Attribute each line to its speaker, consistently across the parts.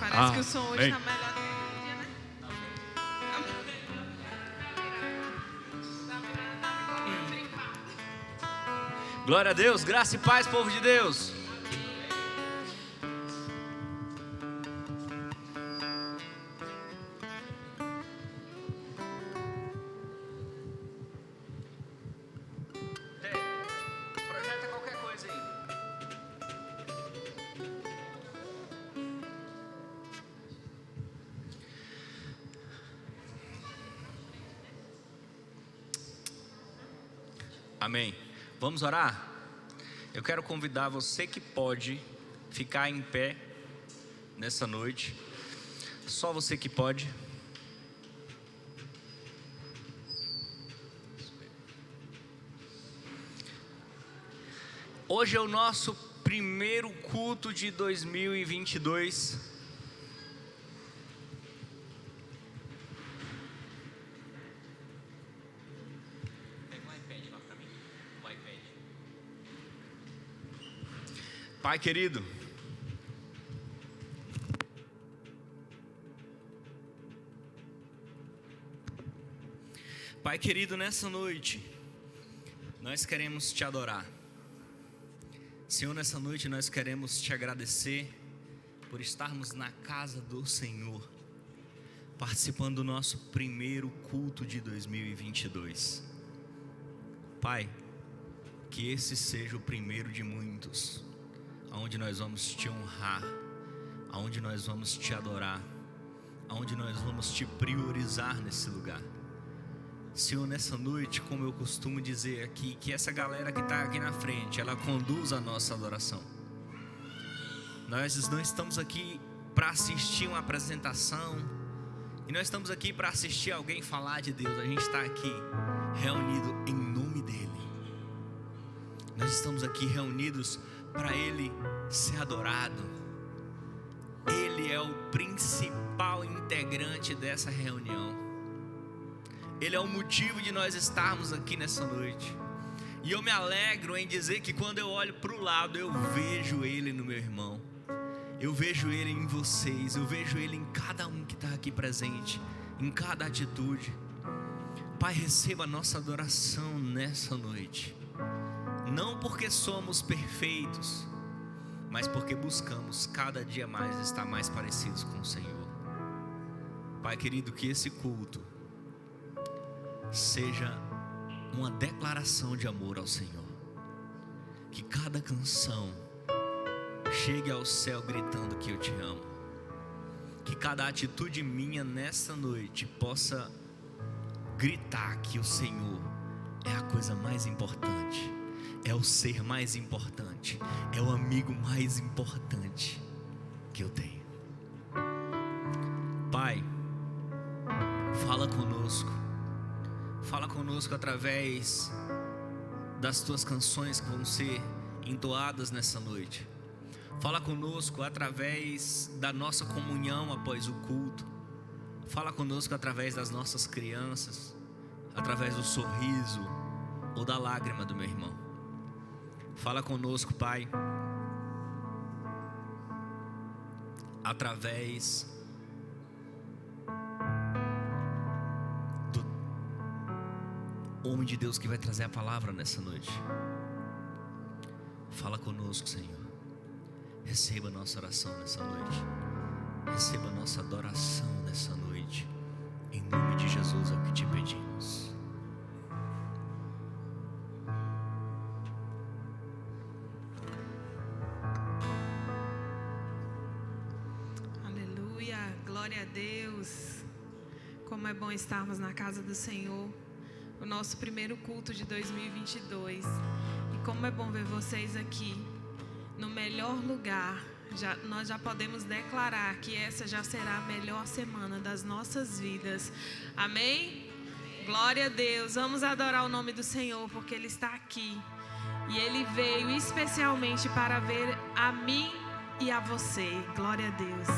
Speaker 1: Parece que o som hoje está melhor do que aquele dia, né?
Speaker 2: Glória a Deus, graça e paz, povo de Deus. Projeta qualquer coisa aí. Amém. Vamos orar? Eu quero convidar você que pode ficar em pé nessa noite. Só você que pode. Hoje é o nosso primeiro culto de 2022. Pega um iPad lá para mim. O iPad. Pai querido, Pai querido, nessa noite nós queremos te adorar. Senhor, nessa noite nós queremos te agradecer por estarmos na casa do Senhor, participando do nosso primeiro culto de 2022. Pai, que esse seja o primeiro de muitos, aonde nós vamos te honrar, aonde nós vamos te adorar, aonde nós vamos te priorizar nesse lugar. Senhor, nessa noite, como eu costumo dizer aqui, que essa galera que está aqui na frente, ela conduz a nossa adoração. Nós não estamos aqui para assistir uma apresentação, e nós estamos aqui para assistir alguém falar de Deus. A gente está aqui reunido em nome dEle. Nós estamos aqui reunidos para Ele ser adorado. Ele é o principal integrante dessa reunião. Ele é o motivo de nós estarmos aqui nessa noite. E eu me alegro em dizer que quando eu olho para o lado, eu vejo Ele no meu irmão. Eu vejo Ele em vocês. Eu vejo Ele em cada um que está aqui presente, em cada atitude. Pai, receba a nossa adoração nessa noite. Não porque somos perfeitos, mas porque buscamos cada dia mais estar mais parecidos com o Senhor. Pai querido, que esse culto seja uma declaração de amor ao Senhor. Que cada canção chegue ao céu gritando que eu te amo. Que cada atitude minha nessa noite possa gritar que o Senhor é a coisa mais importante, é o ser mais importante, é o amigo mais importante que eu tenho. Pai, fala conosco. Fala conosco através das tuas canções que vão ser entoadas nessa noite. Fala conosco através da nossa comunhão após o culto. Fala conosco através das nossas crianças, através do sorriso ou da lágrima do meu irmão. Fala conosco, Pai, através homem de Deus que vai trazer a palavra nessa noite. Fala conosco, Senhor. Receba a nossa oração nessa noite. Receba a nossa adoração nessa noite. Em nome de Jesus é o que te pedimos.
Speaker 1: Aleluia, glória a Deus. Como é bom estarmos na casa do Senhor. O nosso primeiro culto de 2022. E como é bom ver vocês aqui no melhor lugar. Nós já podemos declarar que essa já será a melhor semana das nossas vidas. Amém? Glória a Deus. Vamos adorar o nome do Senhor, porque Ele está aqui. E Ele veio especialmente para ver a mim e a você. Glória a Deus.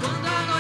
Speaker 3: Quando a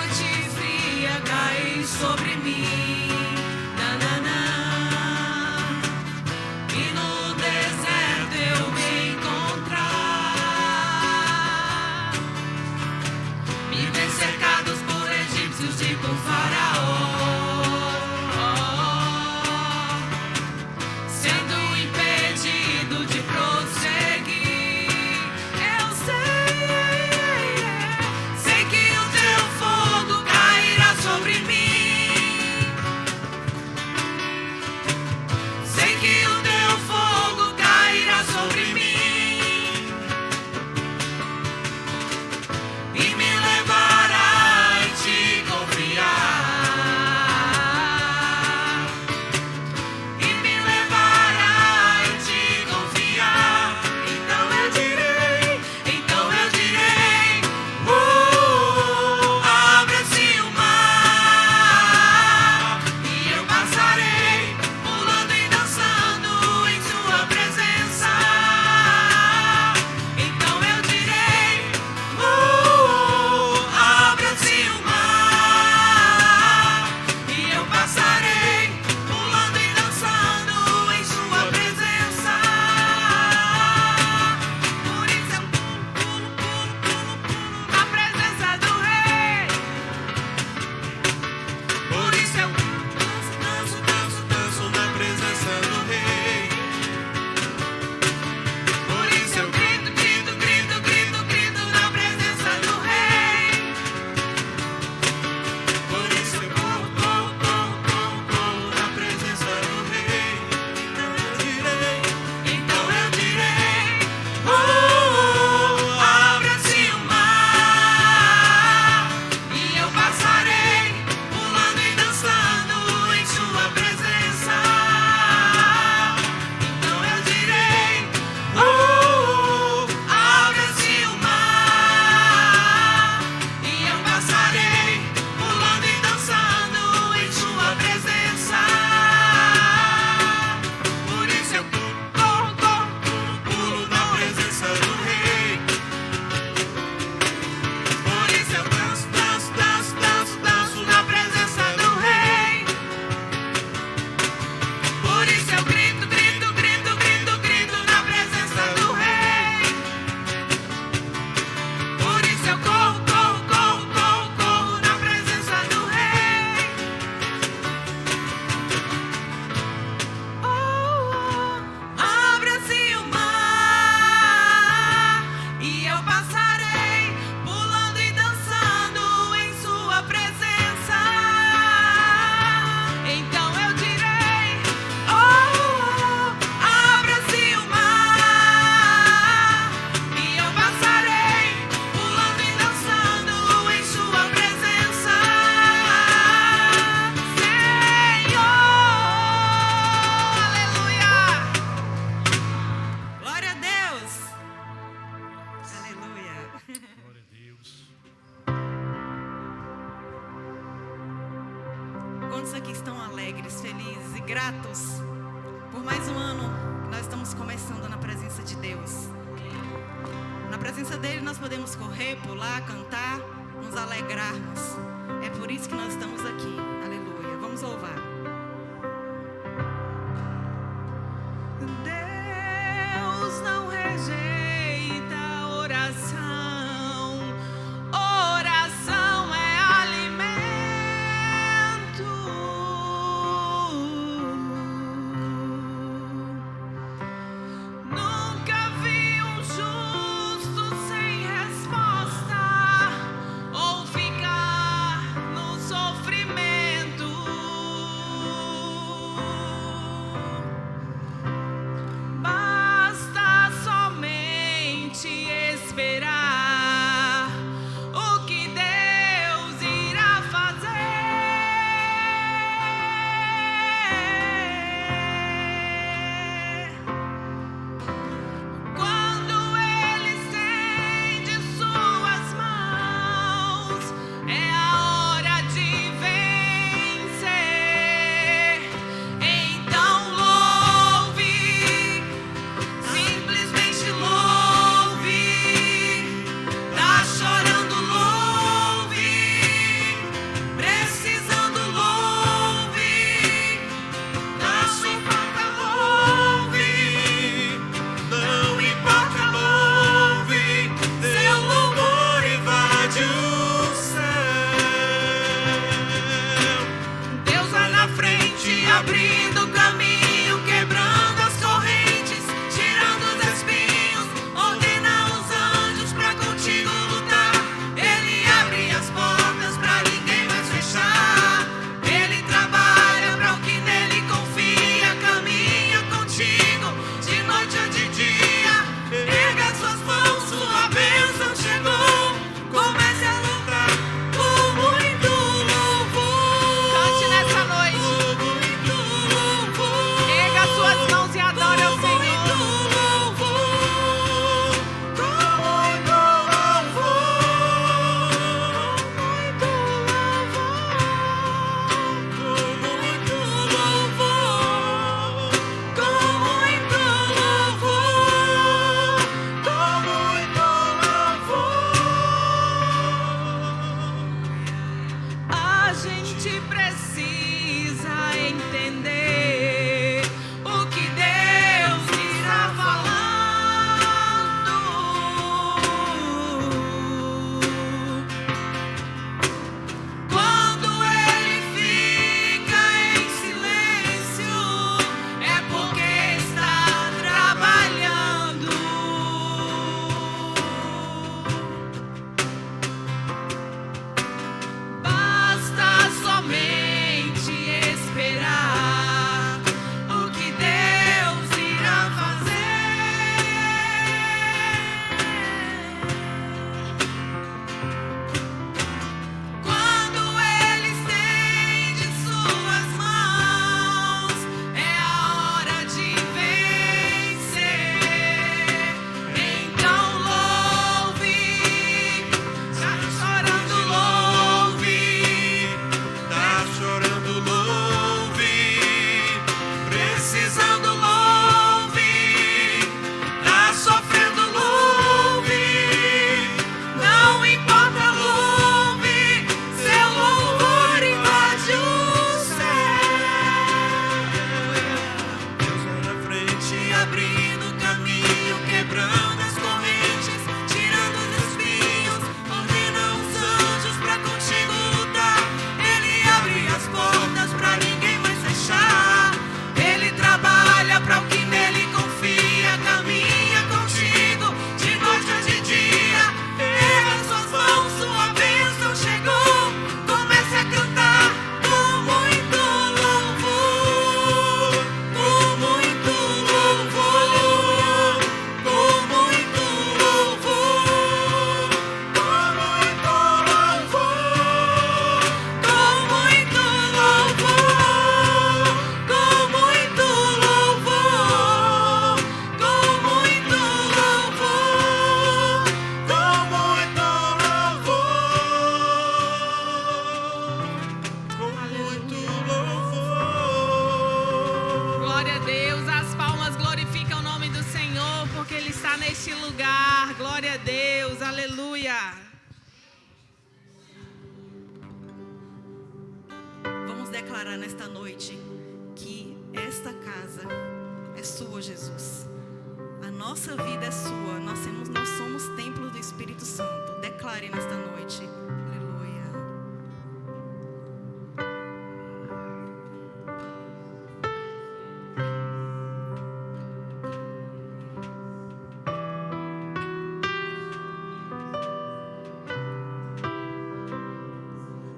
Speaker 3: Quantos aqui estão alegres, felizes e gratos por mais um ano que nós estamos começando na presença de Deus? Na presença dele nós podemos correr, pular, cantar, nos alegrarmos. É por isso que nós estamos aqui. Aleluia. Vamos louvar.
Speaker 1: Deus não rejeita a oração. Oração é alimento. Nunca vi um justo sem resposta ou ficar no sofrimento. Basta somente esperar o que Deus irá fazer. Quando Ele estende suas mãos, é a hora de vencer. Então louve, simplesmente louve. Tá chorando, louve. Precisando, louve. Tá sofrendo, louve.
Speaker 4: Não importa, louve. Seu louvor invade o céu.
Speaker 1: Deus vai na frente, abrindo o caminho, quebrando as correntes, tirando os espinhos, ordena os anjos pra contigo lutar. Ele abre as portas pra ninguém mais fechar. Ele trabalha pra o que nele confia, caminha contigo de noite ou de dia. Erga suas mãos, sua bênção chegou. Comece a lutar com muito louvor. Cante nessa noite. Muito louvor. Erga suas mãos e adore ao Senhor. Muito louvor. Com muito louvor. Muito louvor. Com muito louvor. Com muito louvor. A gente precisa entender o que Deus está falando. Quando Ele fica em silêncio, é porque está trabalhando. Basta somente
Speaker 3: declarar nesta noite que esta casa é sua, Jesus. A nossa vida é sua. Nós somos templos do Espírito Santo. Declare nesta noite. Aleluia.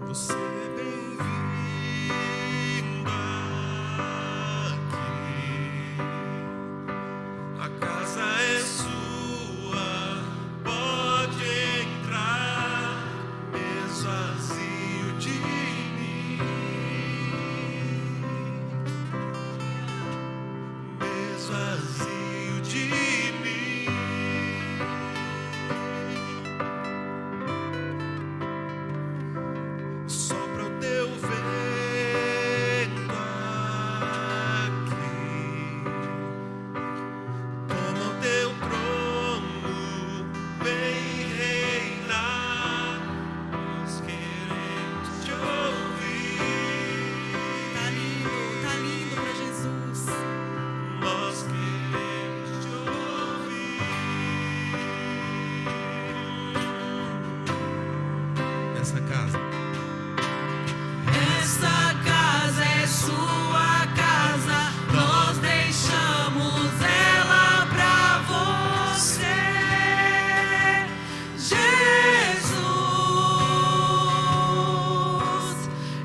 Speaker 4: Você é bem-vindo aqui. A casa é sua, pode entrar, esvazio de mim, esvazio de mim. Sopra o teu vento aqui, toma o teu trono, vem reinar. Nós queremos te ouvir.
Speaker 3: Tá lindo para Jesus.
Speaker 4: Nós queremos te ouvir. Essa casa.
Speaker 3: Esta casa é sua casa, nós deixamos ela pra você, Jesus.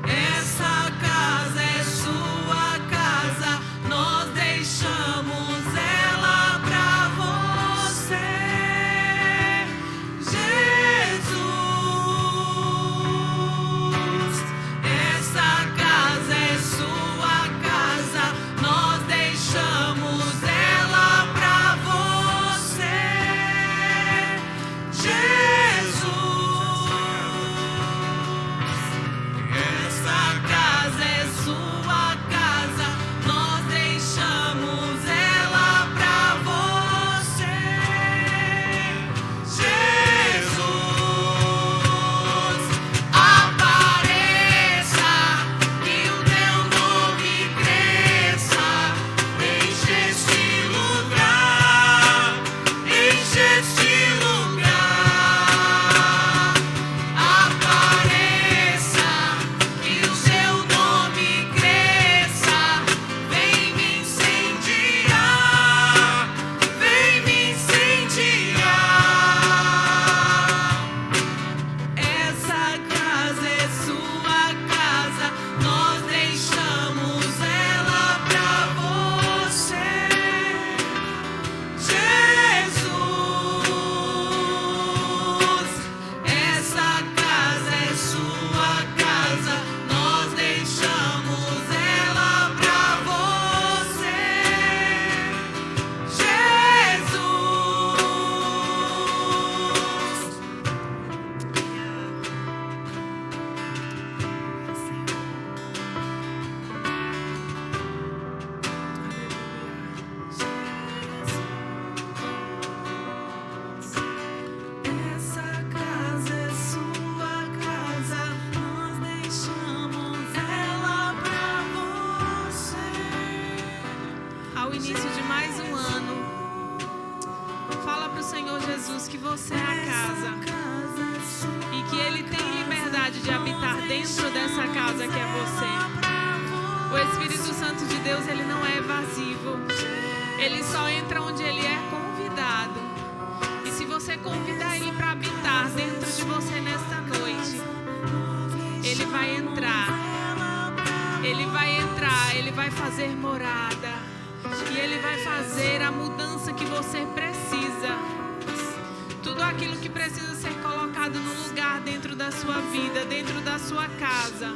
Speaker 3: Essa casa é sua casa, nós deixamos ela pra você, Jesus. Essa casa é sua casa, nós deixamos ela pra você, Jesus. Essa casa é sua casa, nós deixamos ela pra você, Jesus. Apareça, que o teu nome cresça, enche este lugar, enche este lugar. Apareça, que o seu nome cresça, vem me incendiar, vem me incendiar. Essa casa é sua casa, nós deixamos ela pra você, Jesus. Essa casa é sua casa, nós deixamos ela pra você, Essa casa é sua casa, nós deixamos ela pra você.
Speaker 1: Ao início de mais um ano, fala pro Senhor Jesus que você é a casa e que Ele tem liberdade de habitar dentro dessa casa que é você. O Espírito Santo de Deus, Ele não é evasivo. Ele só entra onde Ele é convidado. E se você convidar Ele para habitar dentro de você nesta noite, Ele vai entrar. Ele vai entrar, Ele vai fazer morada. E Ele vai fazer a mudança que você precisa. Tudo aquilo que precisa ser colocado no lugar dentro da sua vida, dentro da sua casa.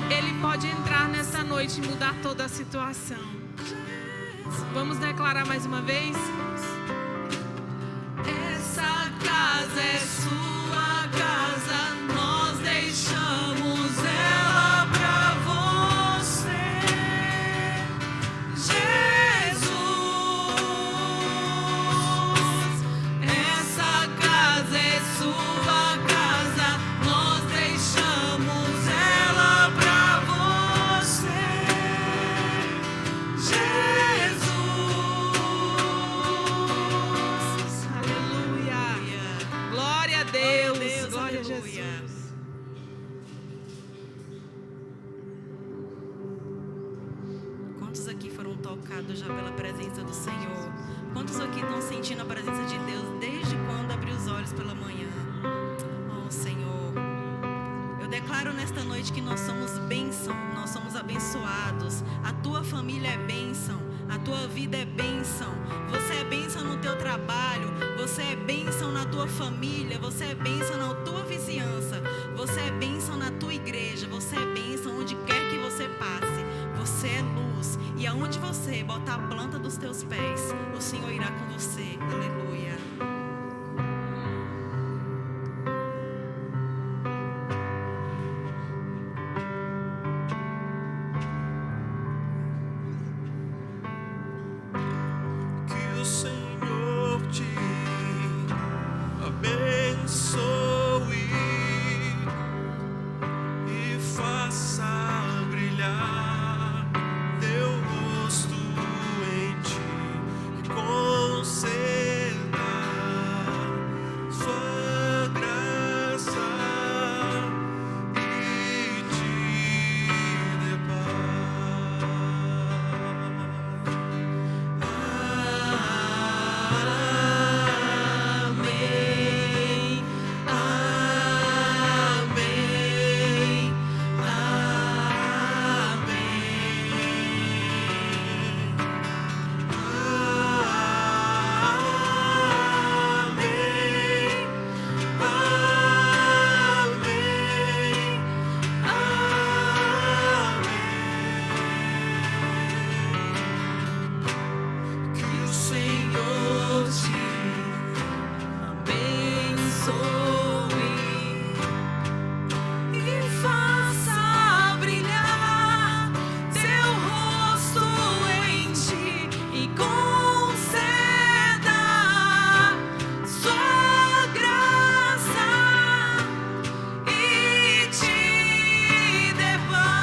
Speaker 1: Ele pode entrar nessa noite e mudar toda a situação. Vamos declarar mais uma vez? Essa casa é sua casa, nós deixamos ela pra você, Jesus. Essa casa é sua casa, nós deixamos ela pra
Speaker 3: tocado já pela presença do Senhor? Quantos aqui estão sentindo a presença de Deus desde quando abriu os olhos pela manhã? Oh, Senhor, eu declaro nesta noite que nós somos bênção, nós somos abençoados. A tua família é bênção, a tua vida é bênção. Você é bênção no teu trabalho, você é bênção na tua família, você é bênção na tua vizinhança, você é bênção na tua igreja, você é bênção onde quer que você passe. Você é luz, e aonde você botar a planta dos teus pés, o Senhor irá com você. Aleluia.
Speaker 4: Que o Senhor te abençoe e faça brilhar teu rosto em ti, e conceda sua graça e te dê paz. Amém, amém, que o Senhor te abençoe e faça brilhar teu rosto em ti, e conceda sua graça e te dê paz.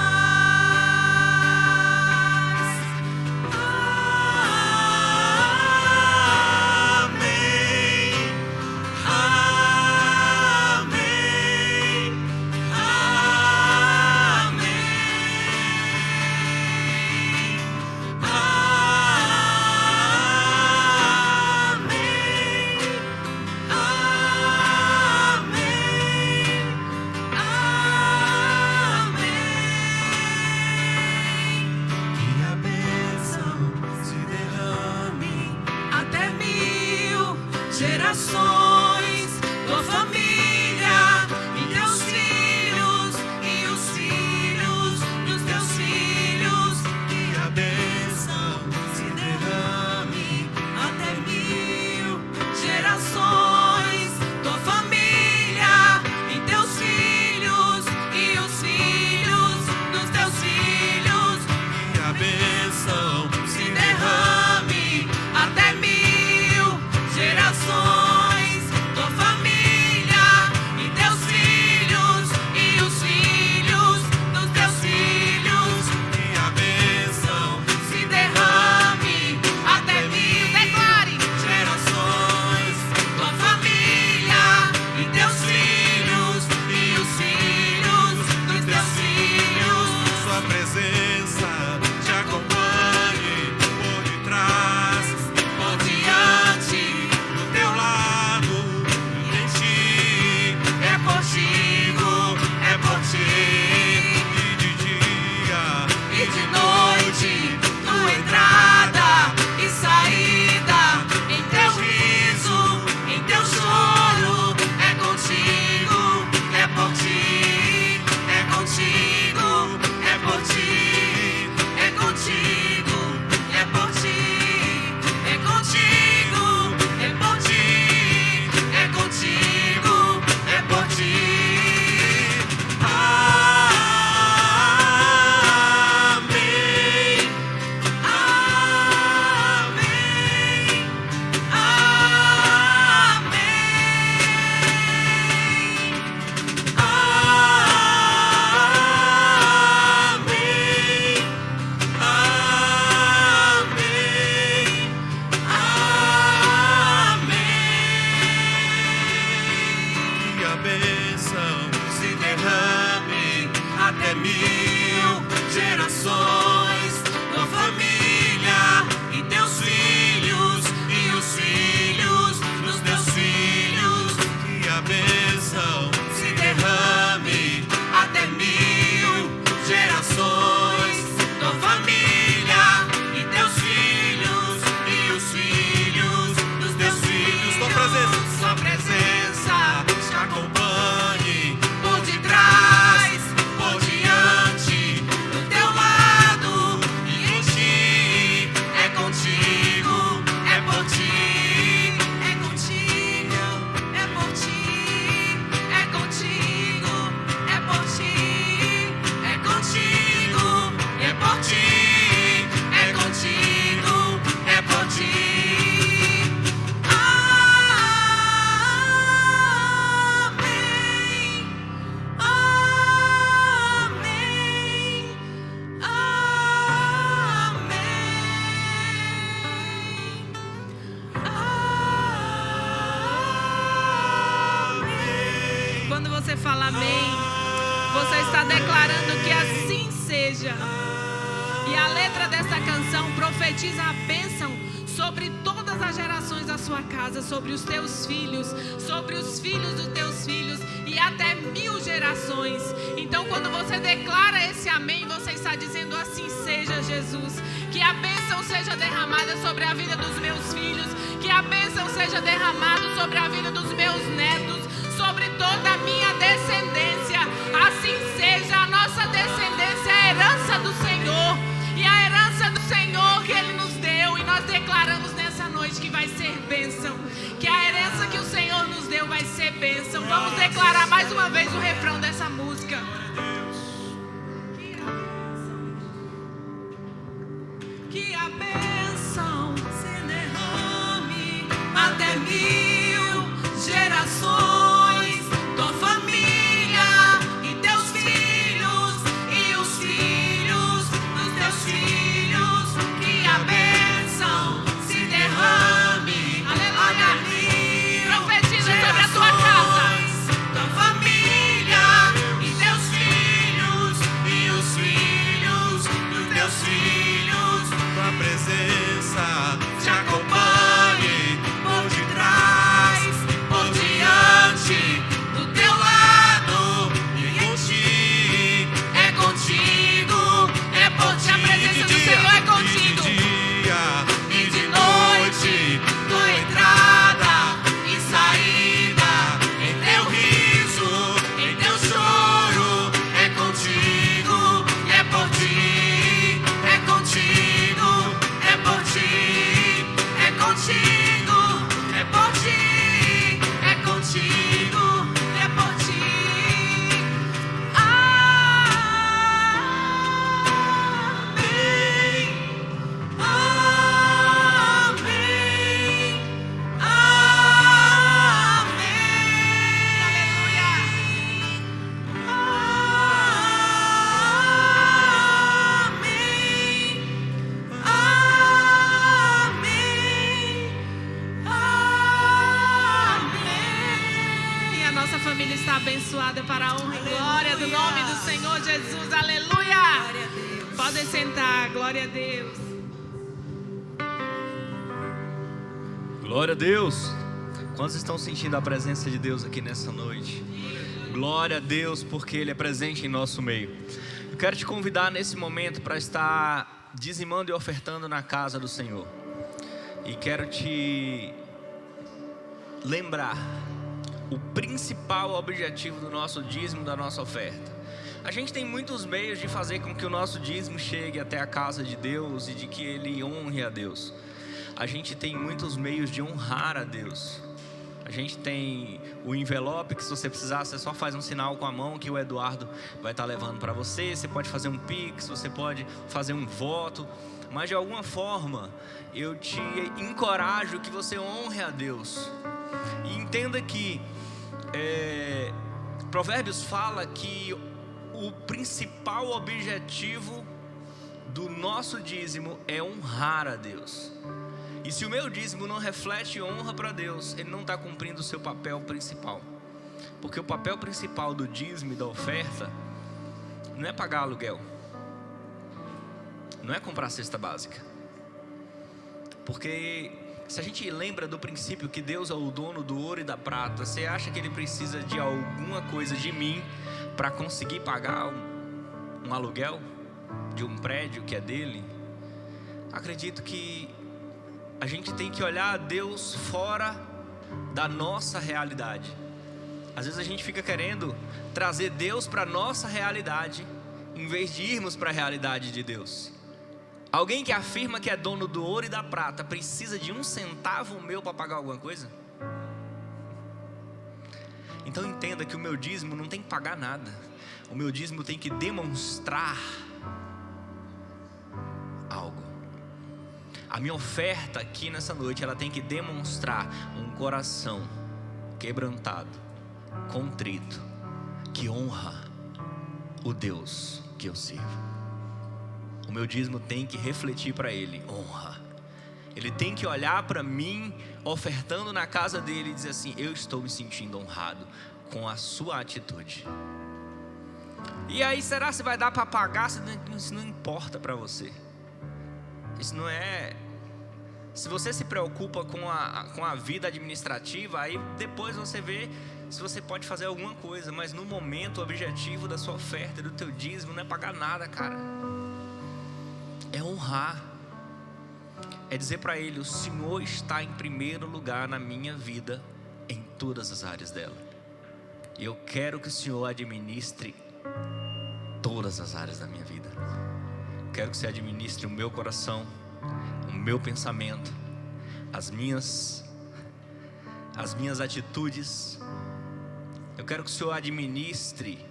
Speaker 4: Que a bênção se derrame até 1000 gerações, tua família e teus filhos e os filhos dos teus filhos. Que a bênção se derrame até 1000 gerações, tua família e teus filhos e os filhos dos teus filhos. Que a bênção se derrame até 1000 gerações, tua família e teus filhos e os filhos dos teus filhos. Que a bênção se derrame até 1000, declare, gerações, tua família e teus filhos e os filhos dos teus filhos. Sua presença te acompanhe por detrás e por diante, do teu lado e em ti. É contigo, é por ti, e de dia e de noite, tua entrada e saída, em teu riso, em teu choro. É contigo, é por ti, é contigo, é por ti, é contigo, é por ti, é contigo, é por ti, é contigo, é por ti. Amém, amém, que a bênção se derrame até 1000 gerações, tua família
Speaker 1: fala amém, você está declarando que assim seja. E a letra dessa canção profetiza a bênção sobre todas as gerações da sua casa, sobre os teus filhos, sobre os filhos dos teus filhos e até 1000 gerações. Então, quando você declara esse amém, você está dizendo assim seja, Jesus. Que a bênção seja derramada sobre a vida dos meus filhos, que a bênção seja derramada sobre a vida dos meus netos, sobre toda a minha descendência. Assim seja, a nossa descendência é a herança do Senhor. E a herança do Senhor que Ele nos deu, e nós declaramos nessa noite que vai ser bênção, que a herança que o Senhor nos deu vai ser bênção. Vamos declarar mais uma vez o refrão dessa música. Que a bênção se derrame até 1000 gerações, tua família e teus filhos e os filhos dos teus filhos. Que a bênção se derrame, aleluia, profetiza sobre a tua casa, tua família e teus filhos e os filhos dos teus filhos.
Speaker 4: Tua presença te acompanhe por detrás,
Speaker 1: Por diante, do teu lado e em ti. É contigo, é por ti. A presença do Senhor é contigo.
Speaker 4: de dia
Speaker 1: E de noite, tua entrada e saída, em teu riso, em teu choro, é contigo, é por ti, é contigo, é por ti, é contigo, é por ti, é contigo, é por ti. Amém. Amém. Amém. Aleluia. Amém. Amém. E a nossa família está abençoada para a honra e glória do nome do Senhor Jesus. Aleluia. Podem sentar. Glória a Deus.
Speaker 2: Glória a Deus. Quantos estão sentindo a presença de Deus aqui nessa noite? Glória a Deus, porque Ele é presente em nosso meio. Eu quero te convidar nesse momento para estar dizimando e ofertando na casa do Senhor. E quero te lembrar o principal objetivo do nosso dízimo, da nossa oferta. A gente tem muitos meios de fazer com que o nosso dízimo chegue até a casa de Deus e de que Ele honre a Deus. A gente tem muitos meios de honrar a Deus. A gente tem o envelope que, se você precisar, você só faz um sinal com a mão que o Eduardo vai estar levando para você. Você pode fazer um pix, você pode fazer um voto. Mas de alguma forma eu te encorajo que você honre a Deus. E entenda que Provérbios fala que o principal objetivo do nosso dízimo é honrar a Deus. E se o meu dízimo não reflete honra para Deus, ele não está cumprindo o seu papel principal. Porque o papel principal do dízimo e da oferta não é pagar aluguel, não é comprar cesta básica. Porque se a gente lembra do princípio que Deus é o dono do ouro e da prata, você acha que Ele precisa de alguma coisa de mim para conseguir pagar um aluguel de um prédio que é dele? Acredito que a gente tem que olhar a Deus fora da nossa realidade. Às vezes a gente fica querendo trazer Deus para a nossa realidade, em vez de irmos para a realidade de Deus. Alguém que afirma que é dono do ouro e da prata precisa de 1 centavo meu para pagar alguma coisa? Então entenda que o meu dízimo não tem que pagar nada. O meu dízimo tem que demonstrar algo. A minha oferta aqui nessa noite, ela tem que demonstrar um coração quebrantado, contrito, que honra o Deus que eu sirvo. O meu dízimo tem que refletir para Ele honra. Ele tem que olhar para mim ofertando na casa dele e dizer assim: eu estou me sentindo honrado com a sua atitude. E aí, será que vai dar para pagar se isso não importa para você? Isso não é... Se você se preocupa com a vida administrativa, aí depois você vê se você pode fazer alguma coisa. Mas no momento, o objetivo da sua oferta e do teu dízimo não é pagar nada, cara. É honrar. É dizer para Ele: o Senhor está em primeiro lugar na minha vida, em todas as áreas dela. E eu quero que o Senhor administre todas as áreas da minha vida. Quero que você administre o meu coração, o meu pensamento, as minhas atitudes. Eu quero que o Senhor administre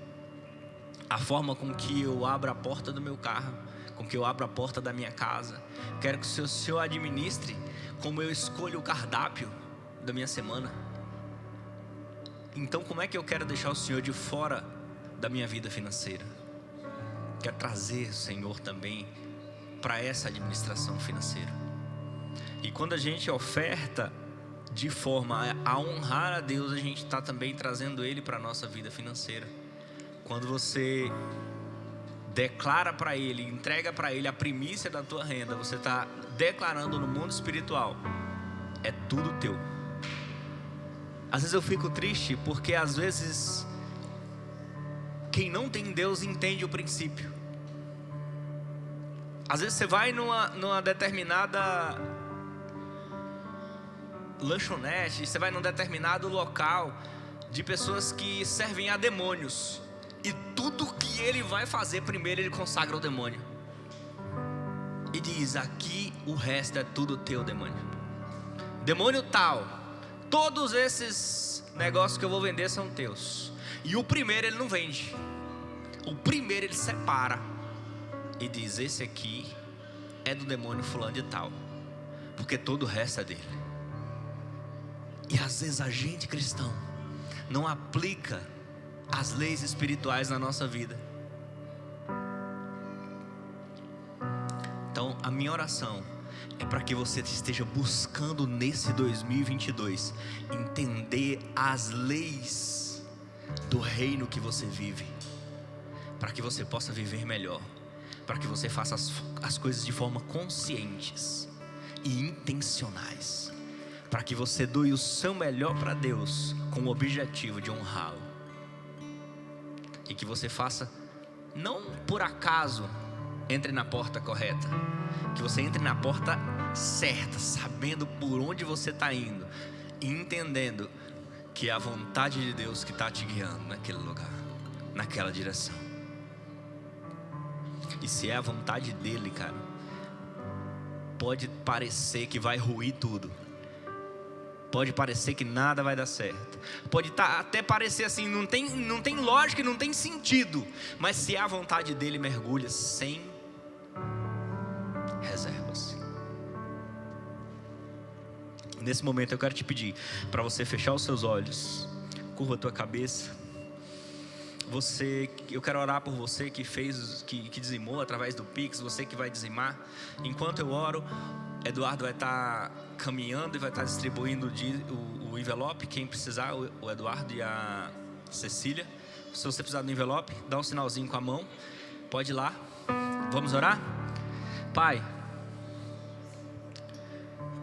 Speaker 2: a forma com que eu abro a porta do meu carro, com que eu abro a porta da minha casa. Quero que o Senhor administre como eu escolho o cardápio da minha semana. Então, como é que eu quero deixar o Senhor de fora da minha vida financeira? Quero trazer o Senhor também para essa administração financeira. E quando a gente oferta de forma a honrar a Deus, a gente está também trazendo Ele para a nossa vida financeira. Quando você declara para Ele, entrega para Ele a primícia da tua renda, você está declarando no mundo espiritual: é tudo teu. Às vezes eu fico triste porque às vezes quem não tem Deus entende o princípio. Às vezes você vai numa determinada lanchonete, você vai num determinado local de pessoas que servem a demônios, e tudo que ele vai fazer, primeiro ele consagra o demônio e diz: aqui o resto é tudo teu, demônio. Demônio tal, todos esses negócios que eu vou vender são teus. E o primeiro ele não vende. O primeiro ele separa e diz: esse aqui é do demônio fulano de tal, porque todo o resto é dele. E às vezes a gente cristão não aplica as leis espirituais na nossa vida. Então a minha oração é para que você esteja buscando nesse 2022 entender as leis do reino que você vive, para que você possa viver melhor, para que você faça as coisas de forma conscientes e intencionais, para que você doe o seu melhor para Deus com o objetivo de honrá-lo, e que você faça não por acaso entre na porta correta, que você entre na porta certa, sabendo por onde você está indo e entendendo que é a vontade de Deus que está te guiando naquele lugar, naquela direção. E se é a vontade dele, cara, pode parecer que vai ruir tudo, pode parecer que nada vai dar certo, pode até parecer assim, não tem lógica, não tem sentido, mas se é a vontade dele, mergulha sem reservas. Nesse momento eu quero te pedir para você fechar os seus olhos, curva a tua cabeça. Eu quero orar por você que dizimou através do Pix, você que vai dizimar. Enquanto eu oro, Eduardo vai estar caminhando e vai estar distribuindo o envelope. Quem precisar, o Eduardo e a Cecília. Se você precisar do envelope, dá um sinalzinho com a mão, pode ir lá. Vamos orar? Pai,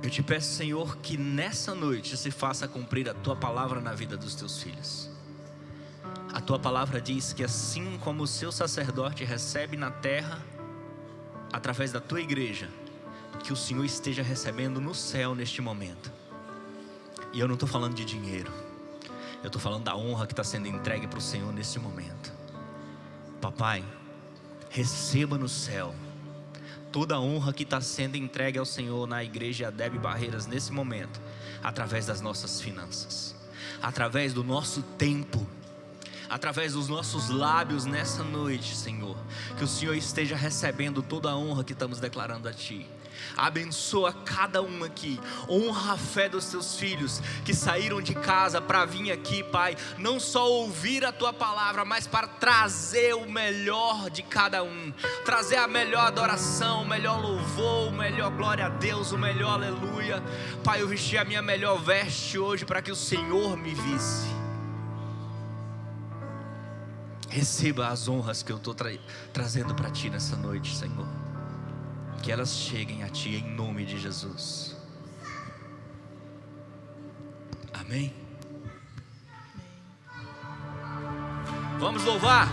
Speaker 2: eu te peço, Senhor, que nessa noite se faça cumprir a tua palavra na vida dos teus filhos. A tua palavra diz que assim como o seu sacerdote recebe na terra, através da tua igreja, que o Senhor esteja recebendo no céu neste momento. E eu não estou falando de dinheiro, eu estou falando da honra que está sendo entregue para o Senhor neste momento. Papai, receba no céu toda a honra que está sendo entregue ao Senhor na igreja Adebe Barreiras nesse momento, através das nossas finanças, através do nosso tempo, através dos nossos lábios nessa noite, Senhor. Que o Senhor esteja recebendo toda a honra que estamos declarando a Ti. Abençoa cada um aqui, honra a fé dos teus filhos que saíram de casa para vir aqui, Pai, não só ouvir a tua palavra, mas para trazer o melhor de cada um, trazer a melhor adoração, o melhor louvor, o melhor glória a Deus, o melhor aleluia. Pai, eu vesti a minha melhor veste hoje para que o Senhor me visse. Receba as honras que eu estou trazendo para Ti nessa noite, Senhor. Que elas cheguem a Ti em nome de Jesus. Amém. Vamos louvar.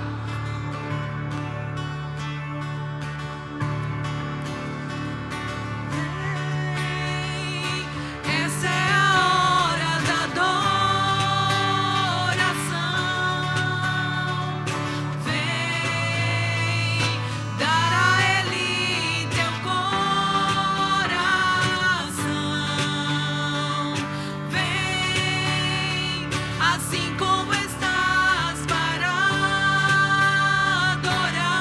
Speaker 1: Essa é a hora da adoração. Vem dar a Ele teu coração. Vem assim como estás para adorar.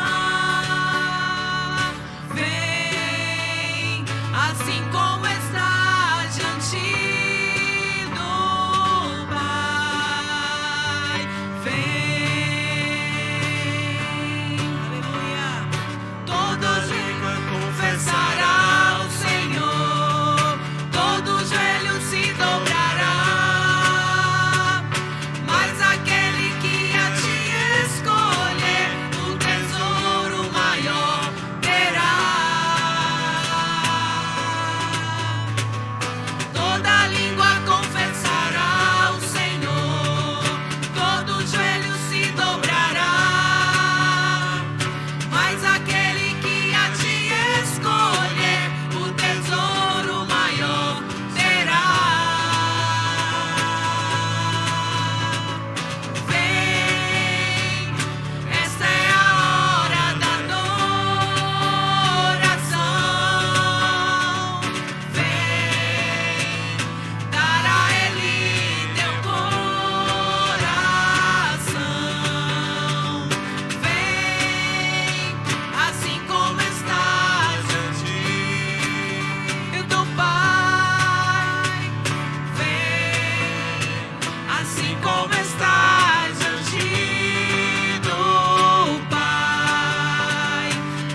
Speaker 1: Vem assim como estás diante do Pai. Vem, aleluia. Toda língua confessará o Senhor, todo joelho se dobrará, mas aquele que a Ti escolher, o tesouro maior terá. Toda língua confessará o Senhor, todo joelho se dobrará, mas aquele que a Ti escolher, o tesouro maior terá. Vem, esta é a hora da adoração. Vem dar a Ele teu coração. Vem assim como estás diante do Pai. Vem assim como estás diante do Pai.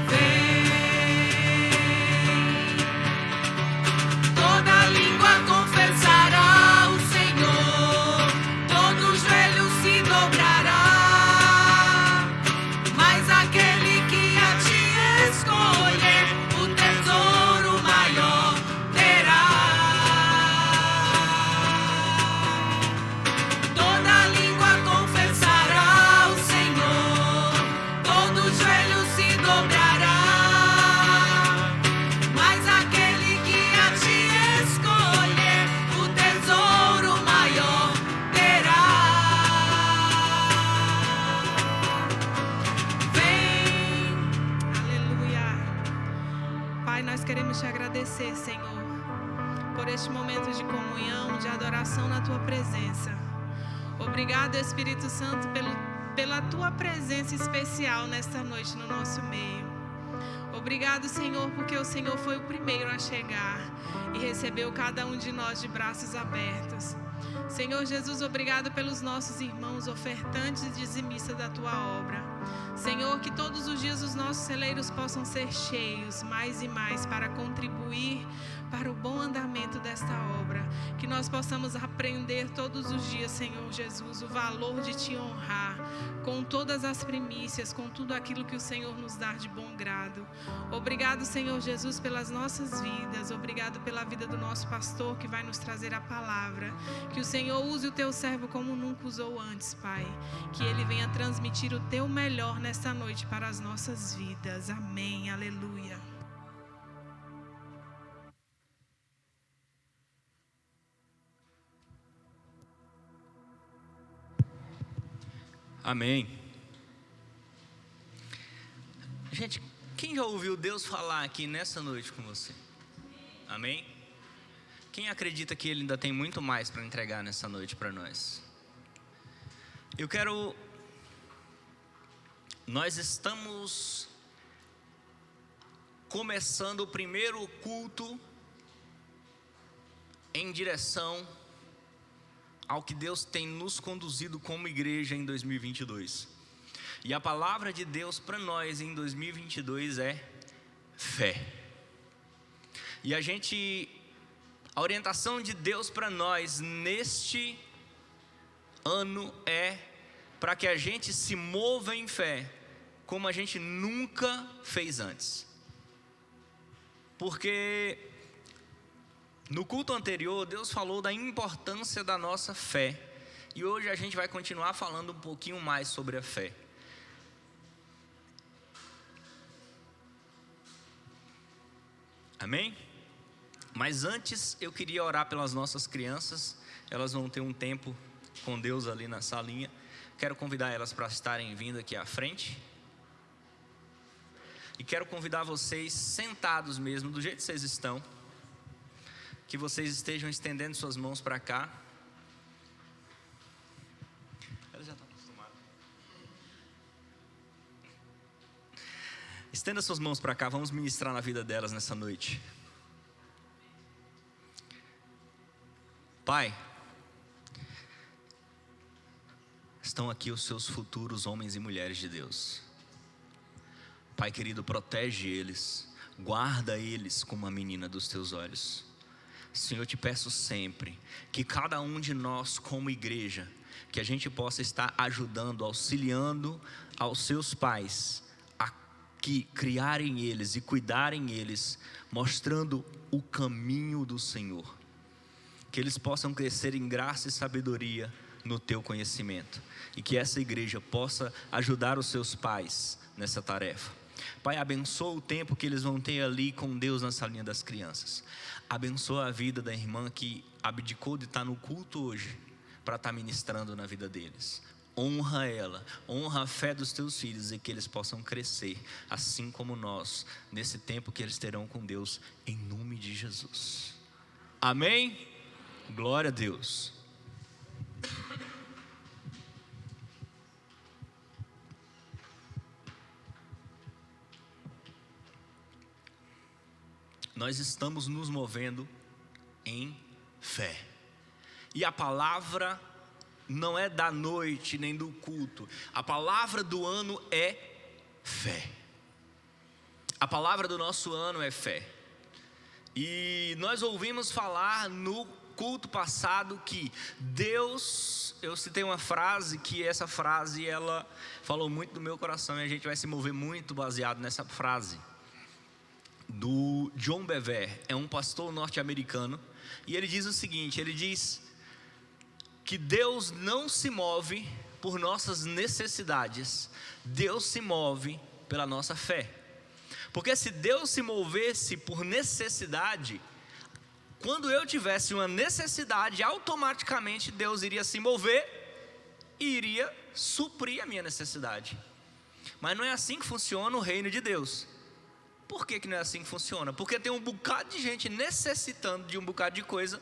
Speaker 1: Vem. Toda língua confessará o Senhor, todo joelho se dobrará, mas aquele que a Ti escolher, o tesouro maior terá. Toda língua confessará o Senhor, todo joelho se dobrará, mas aquele que a Ti escolher, o tesouro maior terá. Vem, aleluia. Pai, nós queremos Te agradecer, Senhor, por este momento de comunhão, de adoração na Tua presença. Obrigado, Espírito Santo, pela Tua presença especial nesta noite no nosso meio. Obrigado, Senhor, porque o Senhor foi o primeiro a chegar e recebeu cada um de nós de braços abertos. Senhor Jesus, obrigado pelos nossos irmãos ofertantes e dizimistas da Tua obra. Senhor, que todos os dias os nossos celeiros possam ser cheios, mais e mais, para contribuir para o bom andamento desta obra. Que nós possamos aprender todos os dias, Senhor Jesus, o valor de Te honrar com todas as primícias, com tudo aquilo que o Senhor nos dá de bom grado. Obrigado, Senhor Jesus, pelas nossas vidas. Obrigado pela vida do nosso pastor que vai nos trazer a palavra. Que o Senhor use o Teu servo como nunca usou antes, Pai. Que ele venha transmitir o Teu melhor nesta noite para as nossas vidas. Amém. Aleluia.
Speaker 2: Amém. Gente, quem já ouviu Deus falar aqui nessa noite com você? Amém? Quem acredita que Ele ainda tem muito mais para entregar nessa noite para nós? Nós estamos começando o primeiro culto em direção ao que Deus tem nos conduzido como igreja em 2022. E a palavra de Deus para nós em 2022 é fé. E a orientação de Deus para nós neste ano é para que a gente se mova em fé como a gente nunca fez antes. Porque no culto anterior, Deus falou da importância da nossa fé. E hoje a gente vai continuar falando um pouquinho mais sobre a fé. Amém? Mas antes eu queria orar pelas nossas crianças. Elas vão ter um tempo com Deus ali na salinha. Quero convidar elas para estarem vindo aqui à frente. E quero convidar vocês sentados mesmo, do jeito que vocês estão, que vocês estejam estendendo suas mãos para cá. Ela já está acostumada. Estenda suas mãos para cá, vamos ministrar na vida delas nessa noite. Pai, estão aqui os seus futuros homens e mulheres de Deus. Pai querido, protege eles, guarda eles como a menina dos teus olhos. Senhor, eu te peço sempre que cada um de nós como igreja, que a gente possa estar ajudando, auxiliando aos seus pais a que criarem eles e cuidarem eles, mostrando o caminho do Senhor. Que eles possam crescer em graça e sabedoria no teu conhecimento, e que essa igreja possa ajudar os seus pais nessa tarefa. Pai, abençoa o tempo que eles vão ter ali com Deus na salinha das crianças. Abençoa a vida da irmã que abdicou de estar no culto hoje para estar ministrando na vida deles. Honra ela, honra a fé dos teus filhos e que eles possam crescer, assim como nós, nesse tempo que eles terão com Deus, em nome de Jesus. Amém? Glória a Deus. Nós estamos nos movendo em fé. E a palavra não é da noite nem do culto. A palavra do ano é fé. A palavra do nosso ano é fé. E nós ouvimos falar no culto passado que Deus, eu citei uma frase, que essa frase ela falou muito do meu coração, e a gente vai se mover muito baseado nessa frase do John Bevere. É um pastor norte-americano, e ele diz o seguinte, ele diz que Deus não se move por nossas necessidades, Deus se move pela nossa fé. Porque se Deus se movesse por necessidade, quando eu tivesse uma necessidade, automaticamente Deus iria se mover e iria suprir a minha necessidade. Mas não é assim que funciona o reino de Deus. Por que não é assim que funciona? Porque tem um bocado de gente necessitando de um bocado de coisa,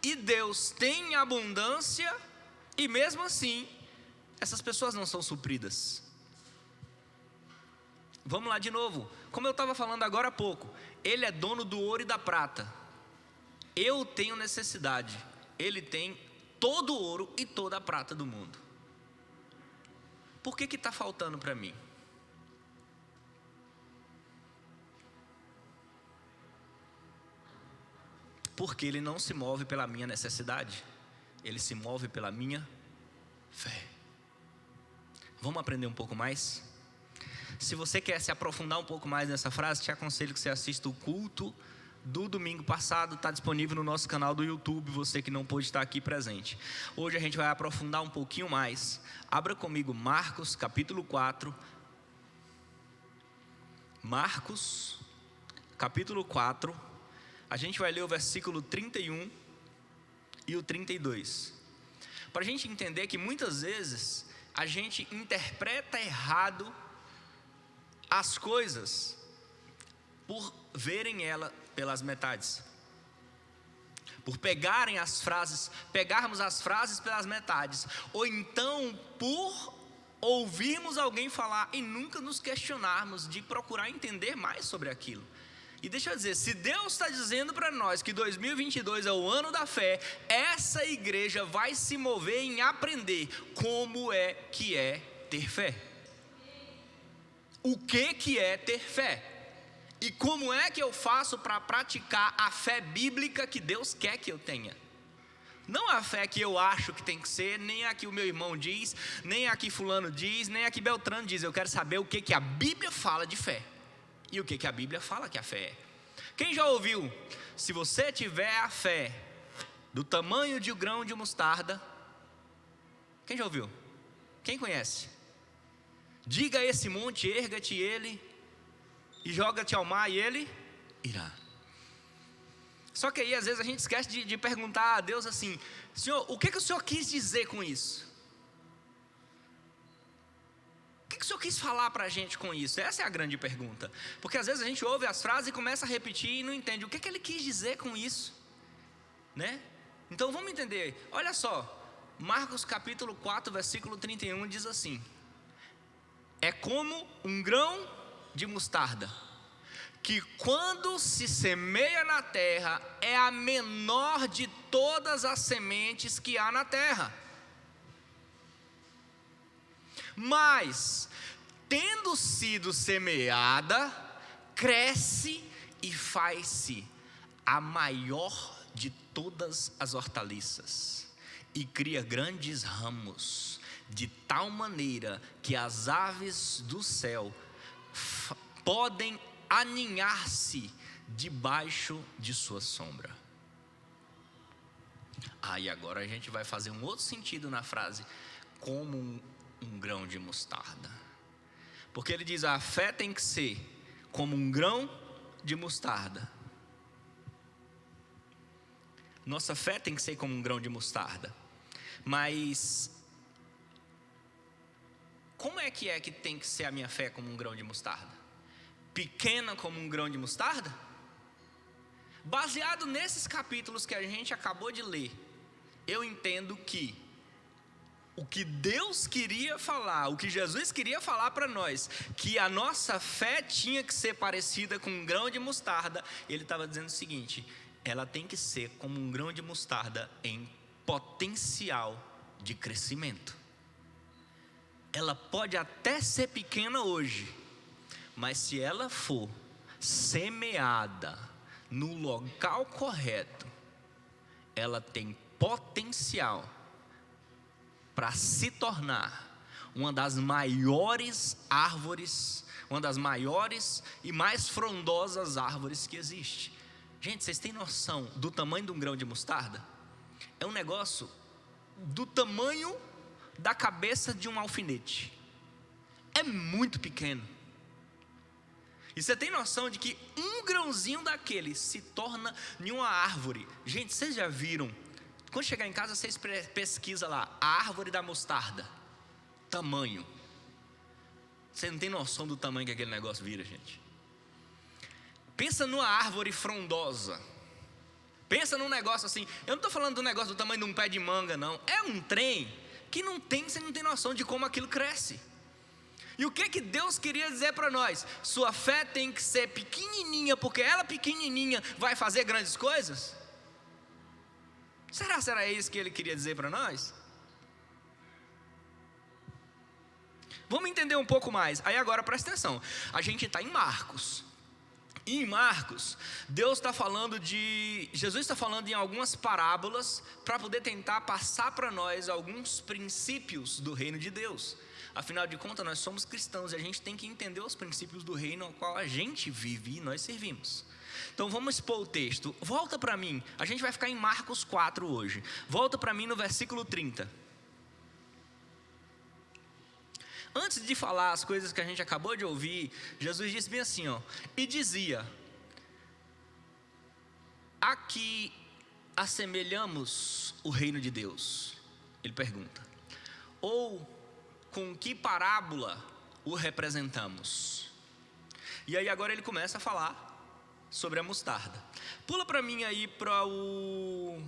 Speaker 2: e Deus tem abundância, e mesmo assim essas pessoas não são supridas. Vamos lá de novo. Como eu estava falando agora há pouco, Ele é dono do ouro e da prata. Eu tenho necessidade, Ele tem todo o ouro e toda a prata do mundo. Por que está faltando para mim? Porque Ele não se move pela minha necessidade, Ele se move pela minha fé. Vamos aprender um pouco mais? Se você quer se aprofundar um pouco mais nessa frase, te aconselho que você assista o culto do domingo passado. Está disponível no nosso canal do YouTube, você que não pôde estar aqui presente. Hoje a gente vai aprofundar um pouquinho mais. Abra comigo Marcos capítulo 4. Marcos capítulo 4. A gente vai ler o versículo 31 e o 32. Para a gente entender que muitas vezes a gente interpreta errado as coisas por verem ela pelas metades, por pegarmos as frases pelas metades, ou então por ouvirmos alguém falar e nunca nos questionarmos de procurar entender mais sobre aquilo. E deixa eu dizer, se Deus está dizendo para nós que 2022 é o ano da fé, essa igreja vai se mover em aprender como é que é ter fé. O que é ter fé? E como é que eu faço para praticar a fé bíblica que Deus quer que eu tenha? Não a fé que eu acho que tem que ser, nem a que o meu irmão diz, nem a que fulano diz, nem a que Beltrano diz. Eu quero saber o que a Bíblia fala de fé. E o que a Bíblia fala que a fé é. Quem já ouviu? Se você tiver a fé do tamanho de um grão de mostarda. Quem já ouviu? Quem conhece? Diga a esse monte, erga-te ele, e joga-te ao mar, e ele irá. Só que aí às vezes a gente esquece de perguntar a Deus assim: Senhor, o que o Senhor quis dizer com isso? O que o Senhor quis falar para a gente com isso? Essa é a grande pergunta. Porque às vezes a gente ouve as frases e começa a repetir e não entende o que Ele quis dizer com isso, né? Então vamos entender. Olha só, Marcos capítulo 4 versículo 31 diz assim: é como um grão de mostarda, que quando se semeia na terra, é a menor de todas as sementes que há na terra. Mas, tendo sido semeada, cresce e faz-se a maior de todas as hortaliças, e cria grandes ramos, de tal maneira que as aves do céu podem aninhar-se debaixo de sua sombra. E agora a gente vai fazer um outro sentido na frase, como um grão de mostarda. Porque ele diz, a fé tem que ser como um grão de mostarda. Nossa fé tem que ser como um grão de mostarda. Mas como é que tem que ser a minha fé como um grão de mostarda? Pequena como um grão de mostarda? Baseado nesses capítulos que a gente acabou de ler, eu entendo que o que Deus queria falar, o que Jesus queria falar para nós, que a nossa fé tinha que ser parecida com um grão de mostarda, ele estava dizendo o seguinte: ela tem que ser como um grão de mostarda em potencial de crescimento. Ela pode até ser pequena hoje, mas se ela for semeada no local correto, ela tem potencial para se tornar uma das maiores árvores, uma das maiores e mais frondosas árvores que existe. Gente, vocês têm noção do tamanho de um grão de mostarda? É um negócio do tamanho da cabeça de um alfinete. É muito pequeno. E você tem noção de que um grãozinho daquele se torna em uma árvore. Gente, vocês já viram? Quando chegar em casa, vocês pesquisam lá, a árvore da mostarda. Tamanho. Você não tem noção do tamanho que aquele negócio vira, gente. Pensa numa árvore frondosa. Pensa num negócio assim. Eu não estou falando do negócio do tamanho de um pé de manga, não. É um trem que você não tem noção de como aquilo cresce. E o que Deus queria dizer para nós? Sua fé tem que ser pequenininha, porque ela pequenininha vai fazer grandes coisas? Será isso que Ele queria dizer para nós? Vamos entender um pouco mais. Aí agora presta atenção. A gente está em Marcos. E em Marcos, Jesus está falando em algumas parábolas para poder tentar passar para nós alguns princípios do reino de Deus. Afinal de contas, nós somos cristãos e a gente tem que entender os princípios do reino ao qual a gente vive e nós servimos. Então vamos expor o texto. Volta para mim, a gente vai ficar em Marcos 4 hoje. Volta para mim no versículo 30. Antes de falar as coisas que a gente acabou de ouvir, Jesus disse bem assim, e dizia: a que assemelhamos o reino de Deus? Ele pergunta. Ou com que parábola o representamos? E aí agora ele começa a falar sobre a mostarda. Pula para mim aí para o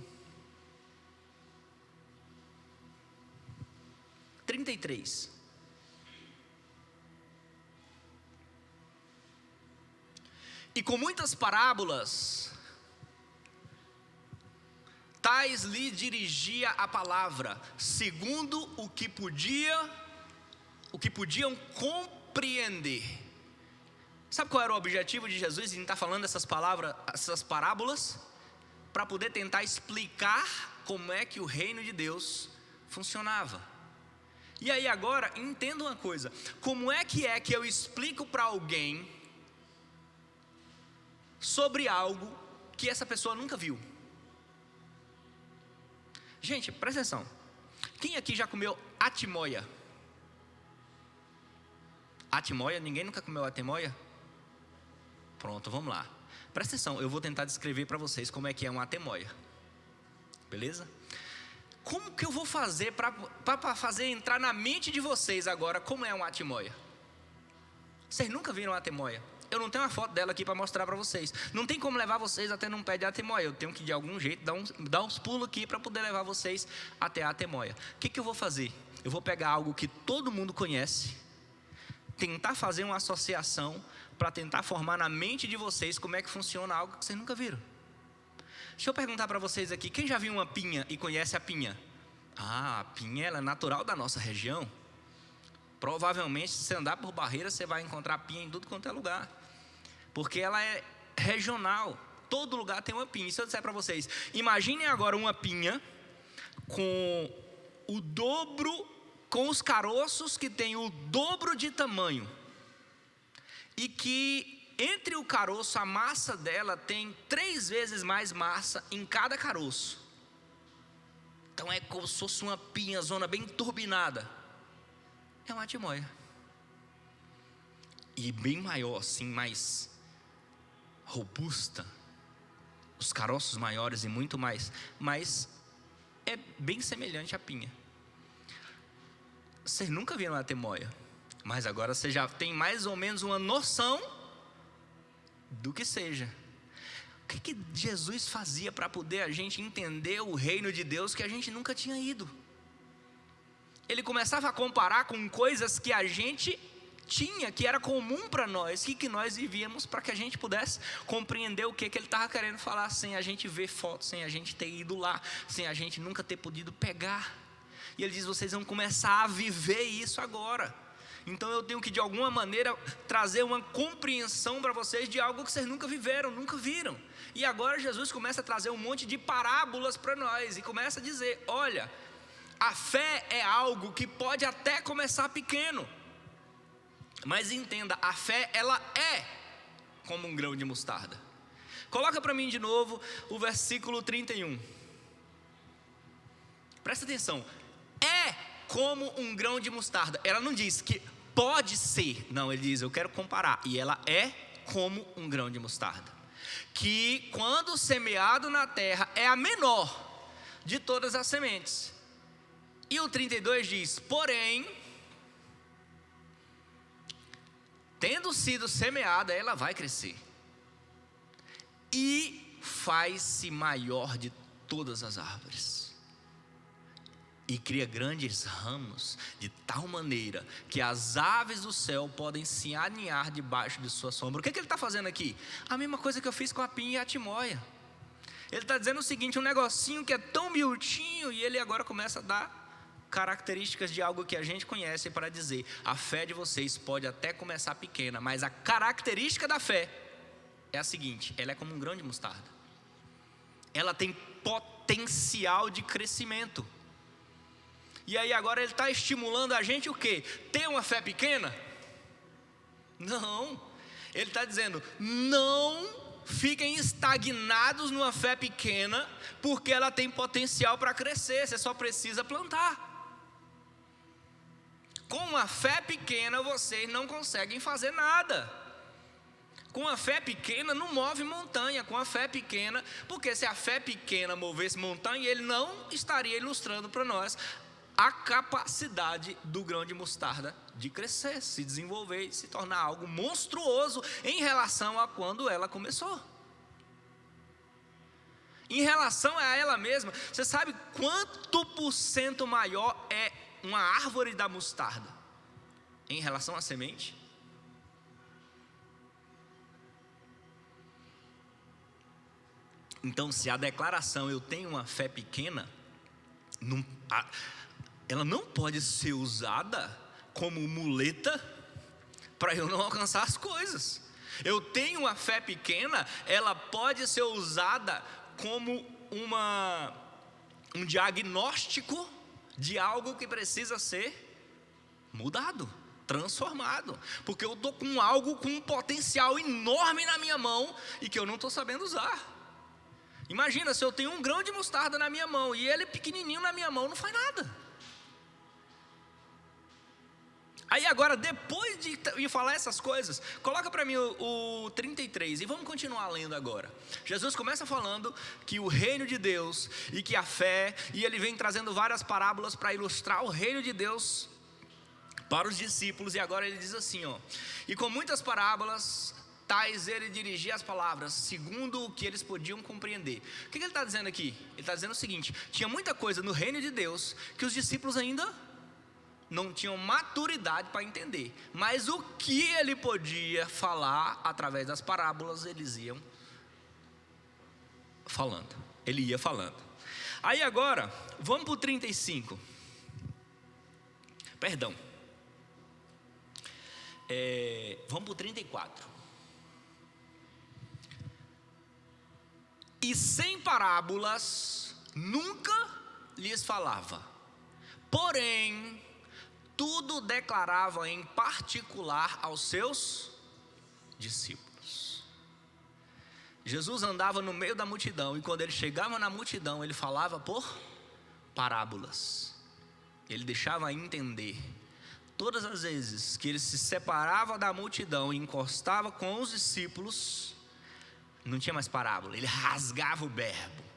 Speaker 2: 33. E com muitas parábolas, tais lhe dirigia a palavra, segundo o que podiam compreender. Sabe qual era o objetivo de Jesus em estar falando essas parábolas? Para poder tentar explicar como é que o reino de Deus funcionava. E aí agora, entenda uma coisa: como é que eu explico para alguém sobre algo que essa pessoa nunca viu? Gente, presta atenção. Quem aqui já comeu atimoia? Atimoia? Ninguém nunca comeu atimoia? Pronto, vamos lá. Presta atenção, eu vou tentar descrever para vocês como é que é uma atimoia. Beleza? Como que eu vou fazer para fazer entrar na mente de vocês agora como é uma atimoia? Vocês nunca viram uma atimoia? Eu não tenho uma foto dela aqui para mostrar para vocês. Não tem como levar vocês até num pé de atimoia. Eu tenho que de algum jeito dar uns pulos aqui para poder levar vocês até a atimoia. O que eu vou fazer? Eu vou pegar algo que todo mundo conhece, tentar fazer uma associação para tentar formar na mente de vocês como é que funciona algo que vocês nunca viram. Deixa eu perguntar para vocês aqui, quem já viu uma pinha e conhece a pinha? A pinha ela é natural da nossa região. Provavelmente, se você andar por Barreira, você vai encontrar pinha em tudo quanto é lugar, porque ela é regional. Todo lugar tem uma pinha. E se eu disser para vocês, imaginem agora uma pinha com o dobro, com os caroços que tem o dobro de tamanho, e que entre o caroço, a massa dela tem 3 vezes mais massa em cada caroço. Então é como se fosse uma pinha, zona bem turbinada. É uma atimoia. E bem maior, assim, mais robusta. Os caroços maiores e muito mais. Mas é bem semelhante à pinha. Vocês nunca viram uma atimoia, mas agora você já tem mais ou menos uma noção do que seja. O que Jesus fazia para poder a gente entender o reino de Deus que a gente nunca tinha ido? Ele começava a comparar com coisas que a gente tinha, que era comum para nós, que nós vivíamos, para que a gente pudesse compreender o que ele estava querendo falar, sem a gente ver fotos, sem a gente ter ido lá, sem a gente nunca ter podido pegar. E ele diz: vocês vão começar a viver isso agora. Então eu tenho que de alguma maneira trazer uma compreensão para vocês de algo que vocês nunca viveram, nunca viram. E agora Jesus começa a trazer um monte de parábolas para nós e começa a dizer: olha, a fé é algo que pode até começar pequeno, mas entenda, a fé ela é como um grão de mostarda. Coloca para mim de novo o versículo 31. Presta atenção. É como um grão de mostarda. Ela não diz que pode ser, não, ele diz: eu quero comparar. E ela é como um grão de mostarda, que quando semeado na terra é a menor de todas as sementes. E o 32 diz: porém, tendo sido semeada, ela vai crescer e faz-se maior de todas as árvores, e cria grandes ramos, de tal maneira que as aves do céu podem se aninhar debaixo de sua sombra. O que ele está fazendo aqui? A mesma coisa que eu fiz com a pinha e a atimoia. Ele está dizendo o seguinte: um negocinho que é tão miudinho, e ele agora começa a dar características de algo que a gente conhece para dizer: a fé de vocês pode até começar pequena, mas a característica da fé é a seguinte: ela é como um grão de mostarda. Ela tem potencial de crescimento. E aí agora ele está estimulando a gente o quê? Ter uma fé pequena? Não. Ele está dizendo: não fiquem estagnados numa fé pequena, porque ela tem potencial para crescer. Você só precisa plantar. Com uma fé pequena vocês não conseguem fazer nada. Com a fé pequena não move montanha. Com a fé pequena, porque se a fé pequena movesse montanha, ele não estaria ilustrando para nós a capacidade do grão de mostarda de crescer, se desenvolver e se tornar algo monstruoso em relação a quando ela começou. Em relação a ela mesma, você sabe quanto % maior é uma árvore da mostarda em relação à semente? Então, se a declaração "eu tenho uma fé pequena", ela não pode ser usada como muleta para eu não alcançar as coisas. Eu tenho uma fé pequena, ela pode ser usada como um diagnóstico de algo que precisa ser mudado, transformado, porque eu estou com algo com um potencial enorme na minha mão e que eu não estou sabendo usar. Imagina se eu tenho um grão de mostarda na minha mão e ele pequenininho na minha mão, não faz nada. Aí agora, depois de falar essas coisas, coloca para mim o 33 e vamos continuar lendo agora. Jesus começa falando que o reino de Deus e que a fé, e ele vem trazendo várias parábolas para ilustrar o reino de Deus para os discípulos. E agora ele diz assim, ó: e com muitas parábolas tais ele dirigia as palavras segundo o que eles podiam compreender. O que ele está dizendo aqui? Ele está dizendo o seguinte: tinha muita coisa no reino de Deus que os discípulos ainda não tinham maturidade para entender, mas o que ele podia falar através das parábolas, eles iam falando, ele ia falando. Aí agora, vamos para o 35, perdão, vamos para o 34. E sem parábolas nunca lhes falava, porém tudo declarava em particular aos seus discípulos. Jesus andava no meio da multidão e quando ele chegava na multidão, ele falava por parábolas. Ele deixava entender. Todas as vezes que ele se separava da multidão e encostava com os discípulos, não tinha mais parábola, ele rasgava o verbo.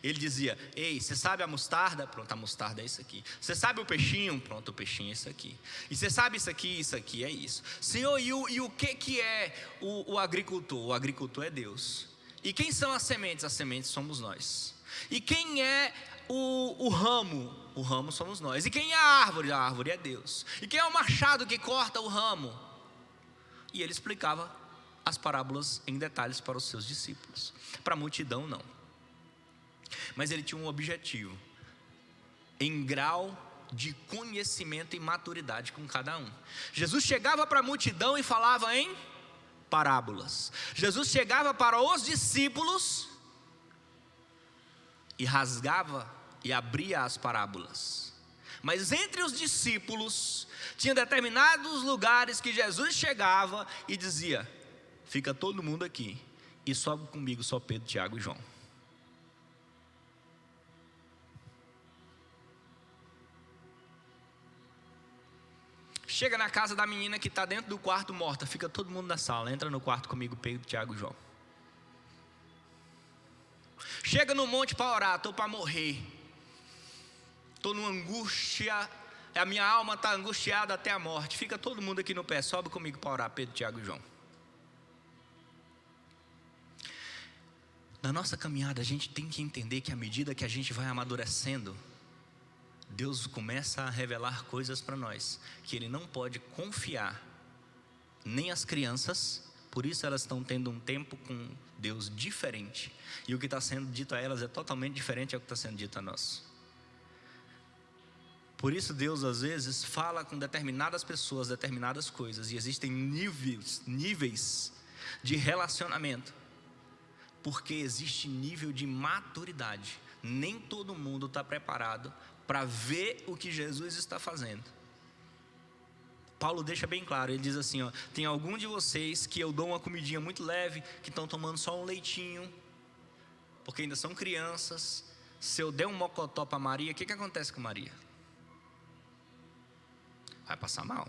Speaker 2: Ele dizia: ei, você sabe a mostarda? Pronto, a mostarda é isso aqui. Você sabe o peixinho? Pronto, o peixinho é isso aqui. E você sabe isso aqui é isso. Senhor, e o que é o agricultor? O agricultor é Deus. E quem são as sementes? As sementes somos nós. E quem é o ramo? O ramo somos nós. E quem é a árvore? A árvore é Deus. E quem é o machado que corta o ramo? E ele explicava as parábolas em detalhes para os seus discípulos. Para a multidão não. Mas ele tinha um objetivo, em grau de conhecimento e maturidade com cada um. Jesus chegava para a multidão e falava em parábolas. Jesus chegava para os discípulos e rasgava e abria as parábolas. Mas entre os discípulos tinha determinados lugares que Jesus chegava e dizia: fica todo mundo aqui e sobe comigo só Pedro, Tiago e João. Chega na casa da menina que está dentro do quarto morta, fica todo mundo na sala, entra no quarto comigo, Pedro, Tiago e João. Chega no monte para orar, estou para morrer, estou numa angústia, a minha alma está angustiada até a morte, fica todo mundo aqui no pé, sobe comigo para orar, Pedro, Tiago e João. Na nossa caminhada a gente tem que entender que à medida que a gente vai amadurecendo, Deus começa a revelar coisas para nós que Ele não pode confiar nem as crianças. Por isso elas estão tendo um tempo com Deus diferente, e o que está sendo dito a elas é totalmente diferente ao que está sendo dito a nós. Por isso Deus às vezes fala com determinadas pessoas determinadas coisas, e existem níveis de relacionamento, porque existe nível de maturidade. Nem todo mundo está preparado para ver o que Jesus está fazendo. Paulo deixa bem claro, ele diz assim, ó: tem algum de vocês que eu dou uma comidinha muito leve, que estão tomando só um leitinho, porque ainda são crianças. Se eu der um mocotó para Maria, o que acontece com Maria? Vai passar mal.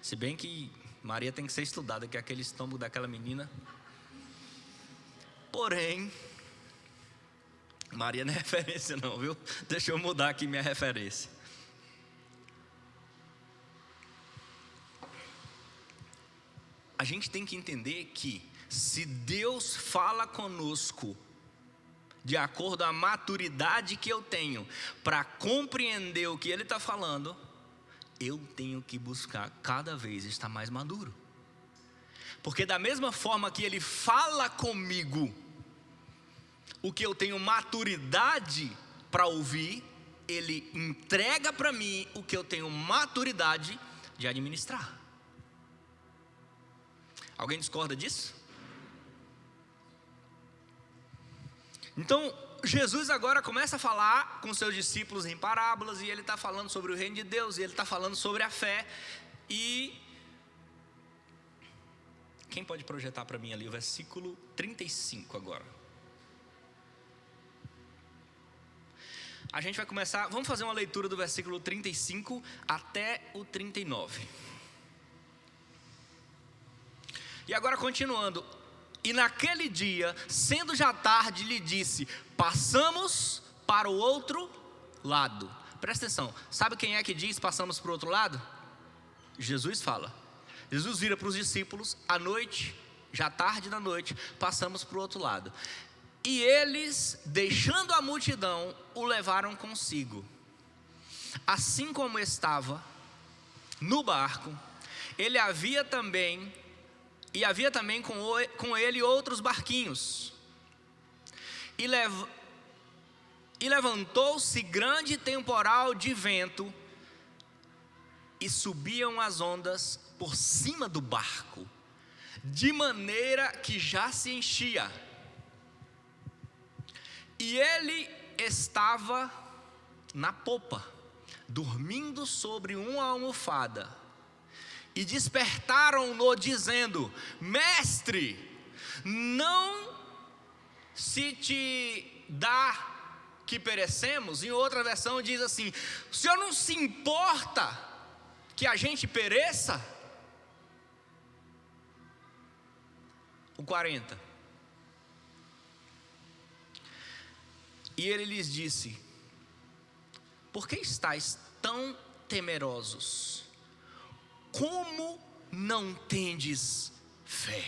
Speaker 2: Se bem que Maria tem que ser estudada, que é aquele estômago daquela menina. Porém, Maria não é referência não, viu? Deixa eu mudar aqui minha referência. A gente tem que entender que se Deus fala conosco de acordo à maturidade que eu tenho para compreender o que Ele está falando, eu tenho que buscar cada vez estar mais maduro. Porque da mesma forma que Ele fala comigo o que eu tenho maturidade para ouvir, Ele entrega para mim o que eu tenho maturidade de administrar. Alguém discorda disso? Então, Jesus agora começa a falar com seus discípulos em parábolas, e ele está falando sobre o reino de Deus, e ele está falando sobre a fé. E quem pode projetar para mim ali o versículo 35 agora? A gente vai começar, vamos fazer uma leitura do versículo 35 até o 39. E agora continuando. E naquele dia, sendo já tarde, lhe disse: passamos para o outro lado. Presta atenção, sabe quem é que diz passamos para o outro lado? Jesus fala. Jesus vira para os discípulos, à noite, já tarde da noite, passamos para o outro lado. E eles, deixando a multidão, o levaram consigo. Assim como estava no barco, havia também com ele outros barquinhos. E levantou-se grande temporal de vento, e subiam as ondas por cima do barco, de maneira que já se enchia. E ele estava na popa, dormindo sobre uma almofada. E despertaram-no dizendo: Mestre, não se te dá que perecemos? Em outra versão diz assim: o Senhor não se importa que a gente pereça? O 40. E ele lhes disse: por que estáis tão temerosos? Como não tendes fé?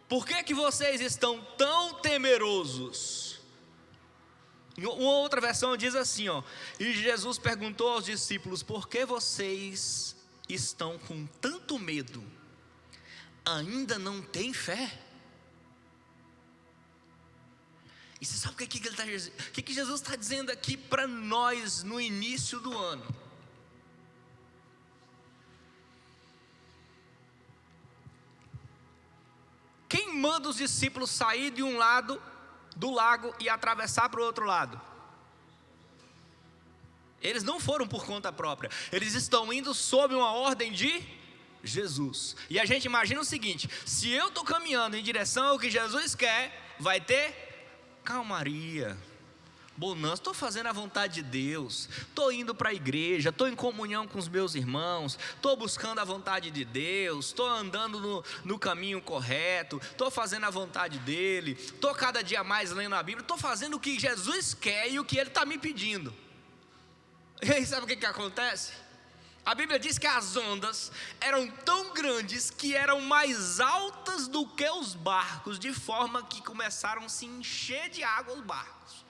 Speaker 2: Por que vocês estão tão temerosos? Uma outra versão diz assim, e Jesus perguntou aos discípulos: por que vocês estão com tanto medo? Ainda não têm fé? E você sabe o que ele está dizendo? O que Jesus está dizendo aqui para nós no início do ano? Quem manda os discípulos sair de um lado do lago e atravessar para o outro lado? Eles não foram por conta própria, eles estão indo sob uma ordem de Jesus. E a gente imagina o seguinte: se eu estou caminhando em direção ao que Jesus quer, vai ter calmaria, bonança. Estou fazendo a vontade de Deus, estou indo para a igreja, estou em comunhão com os meus irmãos, estou buscando a vontade de Deus, estou andando no caminho correto, estou fazendo a vontade dEle, estou cada dia mais lendo a Bíblia, estou fazendo o que Jesus quer e o que Ele está me pedindo. E aí sabe o que acontece? A Bíblia diz que as ondas eram tão grandes que eram mais altas do que os barcos, de forma que começaram a se encher de água os barcos.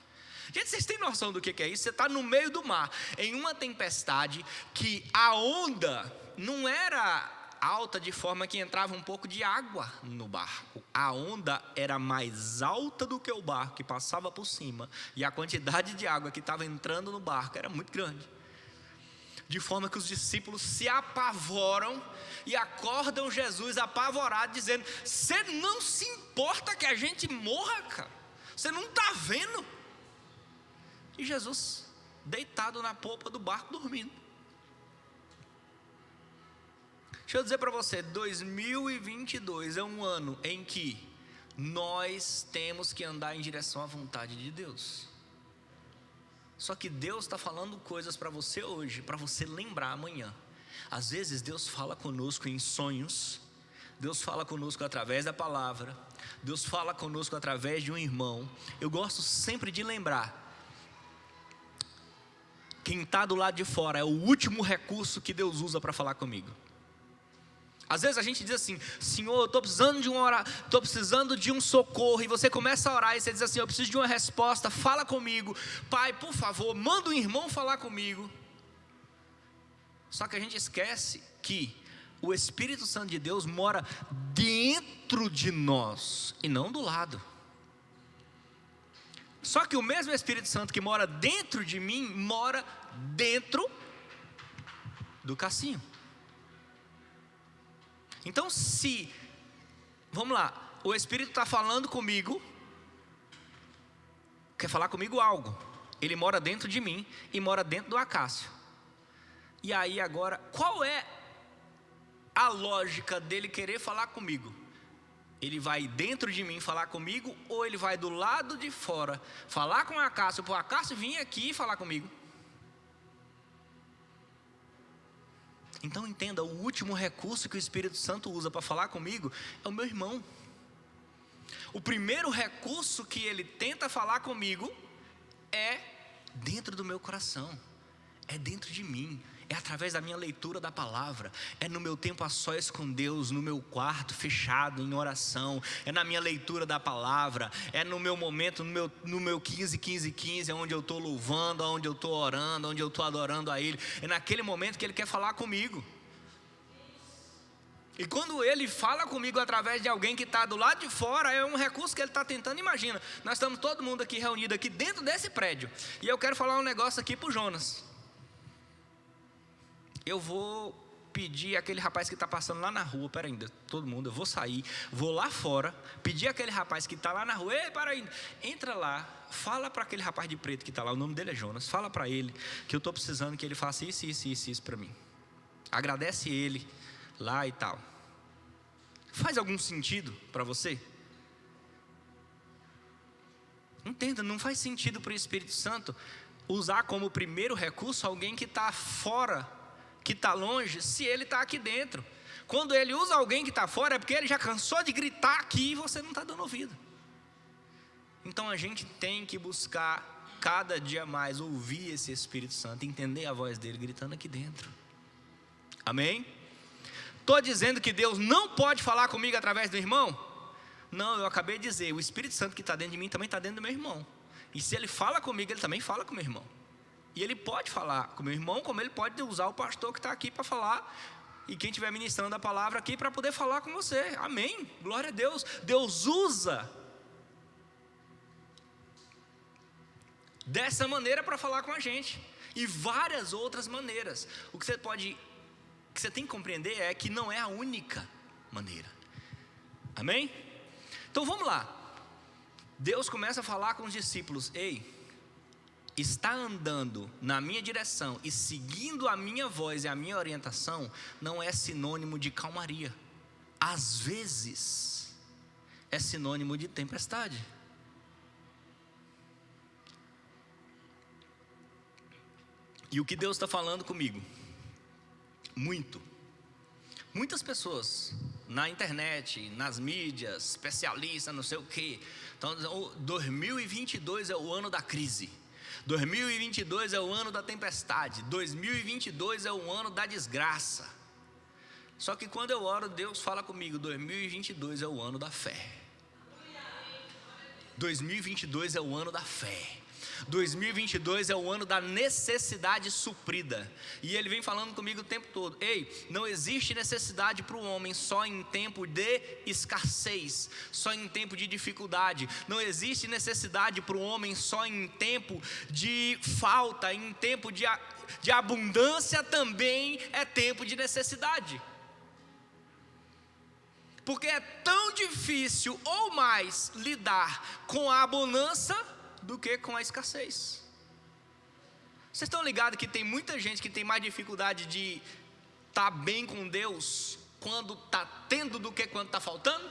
Speaker 2: Gente, vocês têm noção do que é isso? Você está no meio do mar, em uma tempestade, que a onda não era alta de forma que entrava um pouco de água no barco. A onda era mais alta do que o barco, que passava por cima, e a quantidade de água que estava entrando no barco era muito grande. De forma que os discípulos se apavoram e acordam Jesus apavorado, dizendo: você não se importa que a gente morra, cara? Você não está vendo? E Jesus, deitado na polpa do barco, dormindo. Deixa eu dizer para você, 2022 é um ano em que nós temos que andar em direção à vontade de Deus. Só que Deus está falando coisas para você hoje, para você lembrar amanhã. Às vezes Deus fala conosco em sonhos, Deus fala conosco através da palavra, Deus fala conosco através de um irmão. Eu gosto sempre de lembrar: quem está do lado de fora é o último recurso que Deus usa para falar comigo. Às vezes a gente diz assim: Senhor, eu estou precisando de estou precisando de um socorro. E você começa a orar e você diz assim: eu preciso de uma resposta, fala comigo. Pai, por favor, manda um irmão falar comigo. Só que a gente esquece que o Espírito Santo de Deus mora dentro de nós e não do lado. Só que o mesmo Espírito Santo que mora dentro de mim, mora dentro do Cassinho. Então vamos lá, o Espírito está falando comigo, quer falar comigo algo. Ele mora dentro de mim e mora dentro do Acácio. E aí agora, qual é a lógica dele querer falar comigo? Ele vai dentro de mim falar comigo, ou ele vai do lado de fora falar com o Acácio, para o Acácio vir aqui e falar comigo? Então entenda, o último recurso que o Espírito Santo usa para falar comigo é o meu irmão. O primeiro recurso que ele tenta falar comigo é dentro do meu coração, é dentro de mim, é através da minha leitura da palavra, é no meu tempo a sós com Deus, no meu quarto fechado em oração, é na minha leitura da palavra, é no meu momento, no meu 15, onde eu estou louvando, onde eu estou orando, onde eu estou adorando a Ele. É naquele momento que Ele quer falar comigo. E quando Ele fala comigo através de alguém que está do lado de fora, é um recurso que Ele está tentando. Imagina, nós estamos todo mundo aqui reunido aqui dentro desse prédio, e eu quero falar um negócio aqui para o Jonas. Eu vou pedir aquele rapaz que está passando lá na rua, para ainda, todo mundo, eu vou sair, vou lá fora, pedir aquele rapaz que está lá na rua, ei, para aí, entra lá, fala para aquele rapaz de preto que está lá, o nome dele é Jonas, fala para ele que eu estou precisando que ele faça isso para mim. Agradece ele lá e tal. Faz algum sentido para você? Entenda, não faz sentido para o Espírito Santo usar como primeiro recurso alguém que está fora, que está longe, se ele está aqui dentro. Quando ele usa alguém que está fora, é porque ele já cansou de gritar aqui e você não está dando ouvido. Então a gente tem que buscar cada dia mais ouvir esse Espírito Santo, entender a voz dele gritando aqui dentro. Amém? Estou dizendo que Deus não pode falar comigo através do irmão? Não, eu acabei de dizer, o Espírito Santo que está dentro de mim também está dentro do meu irmão. E se ele fala comigo, ele também fala com o meu irmão. E ele pode falar com o meu irmão, como ele pode usar o pastor que está aqui para falar, e quem estiver ministrando a palavra aqui para poder falar com você. Amém, glória a Deus. Deus usa dessa maneira para falar com a gente, e várias outras maneiras. O que você tem que compreender é que não é a única maneira. Amém? Então vamos lá. Deus começa a falar com os discípulos: ei, estar andando na minha direção e seguindo a minha voz e a minha orientação não é sinônimo de calmaria. Às vezes é sinônimo de tempestade. E o que Deus está falando comigo? Muitas pessoas na internet, nas mídias, especialistas, não sei o que. Então, 2022 é o ano da crise. 2022 é o ano da tempestade. 2022 é o ano da desgraça. Só que quando eu oro, Deus fala comigo: 2022 é o ano da fé. 2022 é o ano da fé. 2022 é o ano da necessidade suprida. E Ele vem falando comigo o tempo todo: ei, não existe necessidade para o homem só em tempo de escassez, só em tempo de dificuldade. Não existe necessidade para o homem só em tempo de falta. Em tempo de abundância também é tempo de necessidade. Porque é tão difícil ou mais lidar com a abundância do que com a escassez. Vocês estão ligados que tem muita gente que tem mais dificuldade de estar bem com Deus quando está tendo do que quando está faltando?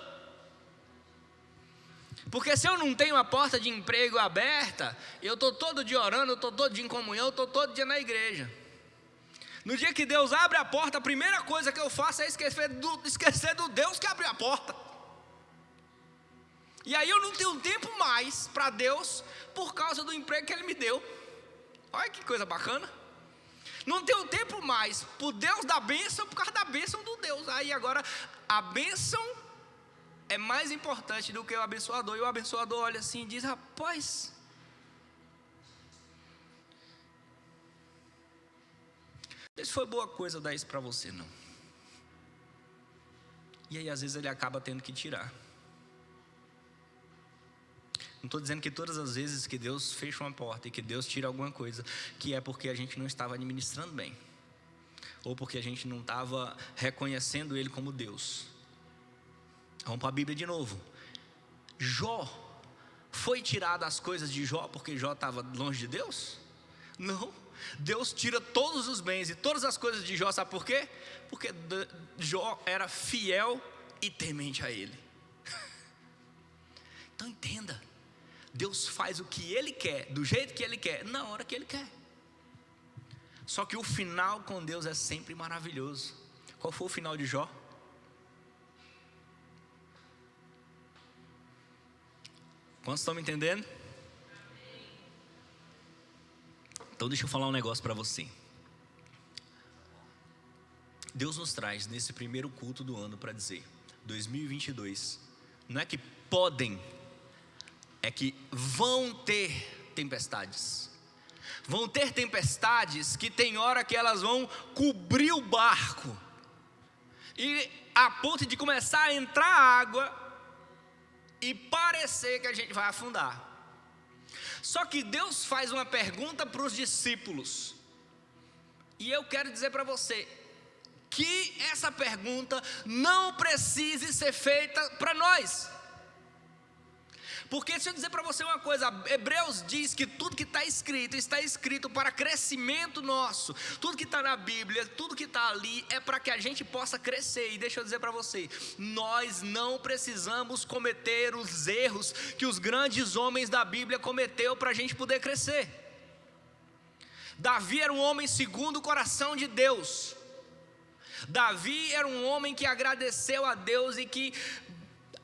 Speaker 2: Porque se eu não tenho a porta de emprego aberta, eu estou todo dia orando, eu estou todo dia em comunhão, eu estou todo dia na igreja. No dia que Deus abre a porta, a primeira coisa que eu faço é esquecer do Deus que abriu a porta. E aí eu não tenho tempo mais para Deus por causa do emprego que Ele me deu. Olha que coisa bacana. Não tenho tempo mais por Deus da bênção por causa da bênção do Deus. Aí agora a bênção é mais importante do que o abençoador. E o abençoador olha assim e diz: rapaz, não sei se foi boa coisa dar isso para você, não. E aí às vezes ele acaba tendo que tirar. Não estou dizendo que todas as vezes que Deus fecha uma porta e que Deus tira alguma coisa, que é porque a gente não estava administrando bem, ou porque a gente não estava reconhecendo Ele como Deus. Vamos para a Bíblia de novo. Jó foi tirado as coisas de Jó porque Jó estava longe de Deus? Não. Deus tira todos os bens e todas as coisas de Jó, sabe por quê? Porque Jó era fiel e temente a Ele. Então entenda, Deus faz o que Ele quer, do jeito que Ele quer, na hora que Ele quer. Só que o final com Deus é sempre maravilhoso. Qual foi o final de Jó? Quantos estão me entendendo? Então deixa eu falar um negócio para você. Deus nos traz nesse primeiro culto do ano para dizer: 2022, não é que podem, é que vão ter tempestades. Vão ter tempestades que tem hora que elas vão cobrir o barco, e a ponto de começar a entrar água e parecer que a gente vai afundar. Só que Deus faz uma pergunta para os discípulos, e eu quero dizer para você que essa pergunta não precise ser feita para nós. Porque deixa eu dizer para você uma coisa, Hebreus diz que tudo que está escrito para crescimento nosso. Tudo que está na Bíblia, tudo que está ali é para que a gente possa crescer. E deixa eu dizer para você, nós não precisamos cometer os erros que os grandes homens da Bíblia cometeu para a gente poder crescer. Davi era um homem segundo o coração de Deus. Davi era um homem que agradeceu a Deus e que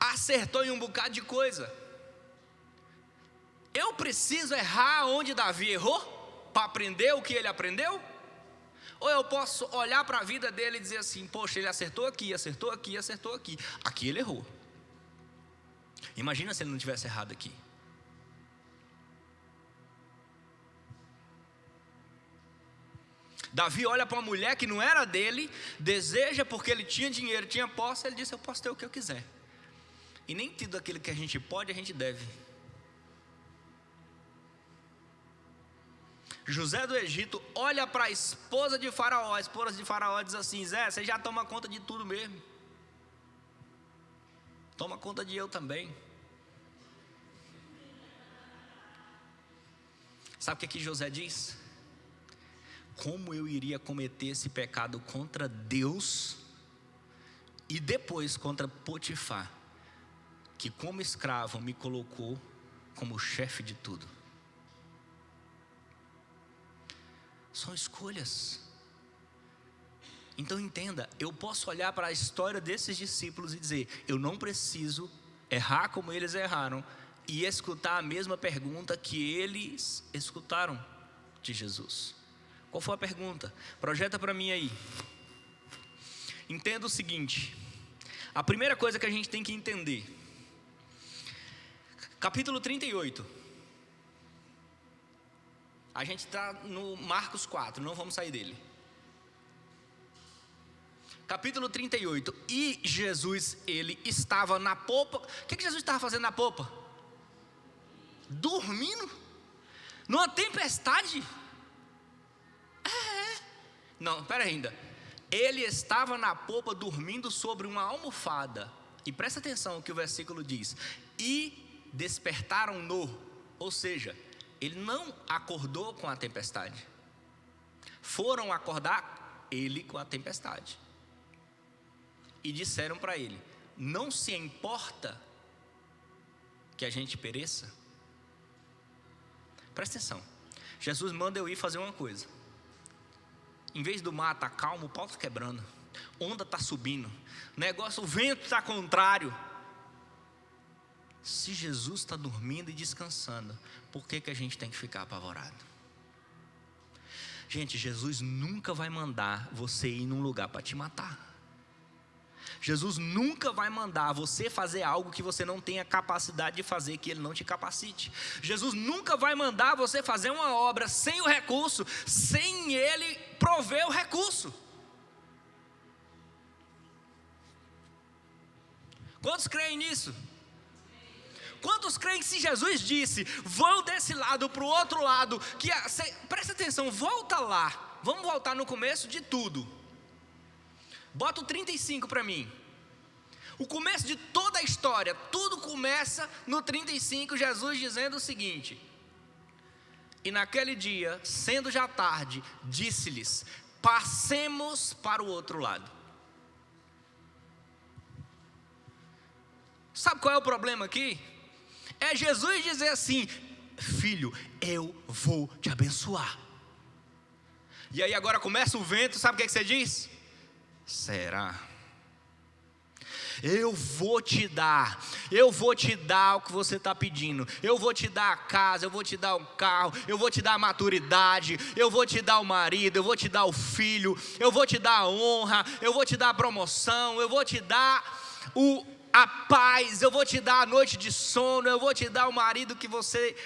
Speaker 2: acertou em um bocado de coisa. Eu preciso errar onde Davi errou para aprender o que ele aprendeu? Ou eu posso olhar para a vida dele e dizer assim: poxa, ele acertou aqui, acertou aqui, acertou aqui. Aqui ele errou. Imagina se ele não tivesse errado aqui. Davi olha para uma mulher que não era dele, deseja porque ele tinha dinheiro, tinha posse, ele disse: eu posso ter o que eu quiser. E nem tudo aquilo que a gente pode, a gente deve. José do Egito olha para a esposa de Faraó, diz assim: Zé, você já toma conta de tudo mesmo. Toma conta de eu também. Sabe o que José diz? Como eu iria cometer esse pecado contra Deus e depois contra Potifar, que como escravo me colocou como chefe de tudo. São escolhas. Então entenda, eu posso olhar para a história desses discípulos e dizer: eu não preciso errar como eles erraram e escutar a mesma pergunta que eles escutaram de Jesus. Qual foi a pergunta? Projeta para mim aí. Entenda o seguinte: a primeira coisa que a gente tem que entender, capítulo 38. A gente está no Marcos 4, não vamos sair dele. Capítulo 38. E Jesus, ele estava na popa. O que Jesus estava fazendo na popa? Dormindo? Numa tempestade? Não, espera ainda. Ele estava na popa dormindo sobre uma almofada. E presta atenção o que o versículo diz: e despertaram-no. Ou seja, ele não acordou com a tempestade. Foram acordar ele com a tempestade. E disseram para ele: não se importa que a gente pereça? Presta atenção. Jesus manda eu ir fazer uma coisa. Em vez do mar estar calmo, o pau está quebrando, onda está subindo, o vento está contrário. Se Jesus está dormindo e descansando, por que a gente tem que ficar apavorado? Gente, Jesus nunca vai mandar você ir num lugar para te matar. Jesus nunca vai mandar você fazer algo que você não tenha capacidade de fazer, que Ele não te capacite. Jesus nunca vai mandar você fazer uma obra sem o recurso, sem Ele prover o recurso. Quantos creem nisso? Quantos creem que se Jesus disse: vão desse lado para o outro lado, presta atenção, volta lá, vamos voltar no começo de tudo. Bota o 35 para mim. O começo de toda a história, tudo começa no 35, Jesus dizendo o seguinte: e naquele dia, sendo já tarde, disse-lhes: passemos para o outro lado. Sabe qual é o problema aqui? É Jesus dizer assim: filho, eu vou te abençoar. E aí agora começa o vento, sabe o que você diz? Será? Eu vou te dar o que você está pedindo. Eu vou te dar a casa, eu vou te dar o carro, eu vou te dar a maturidade, eu vou te dar o marido, eu vou te dar o filho, eu vou te dar a honra, eu vou te dar a promoção, eu vou te dar a paz, eu vou te dar a noite de sono, eu vou te dar o marido que você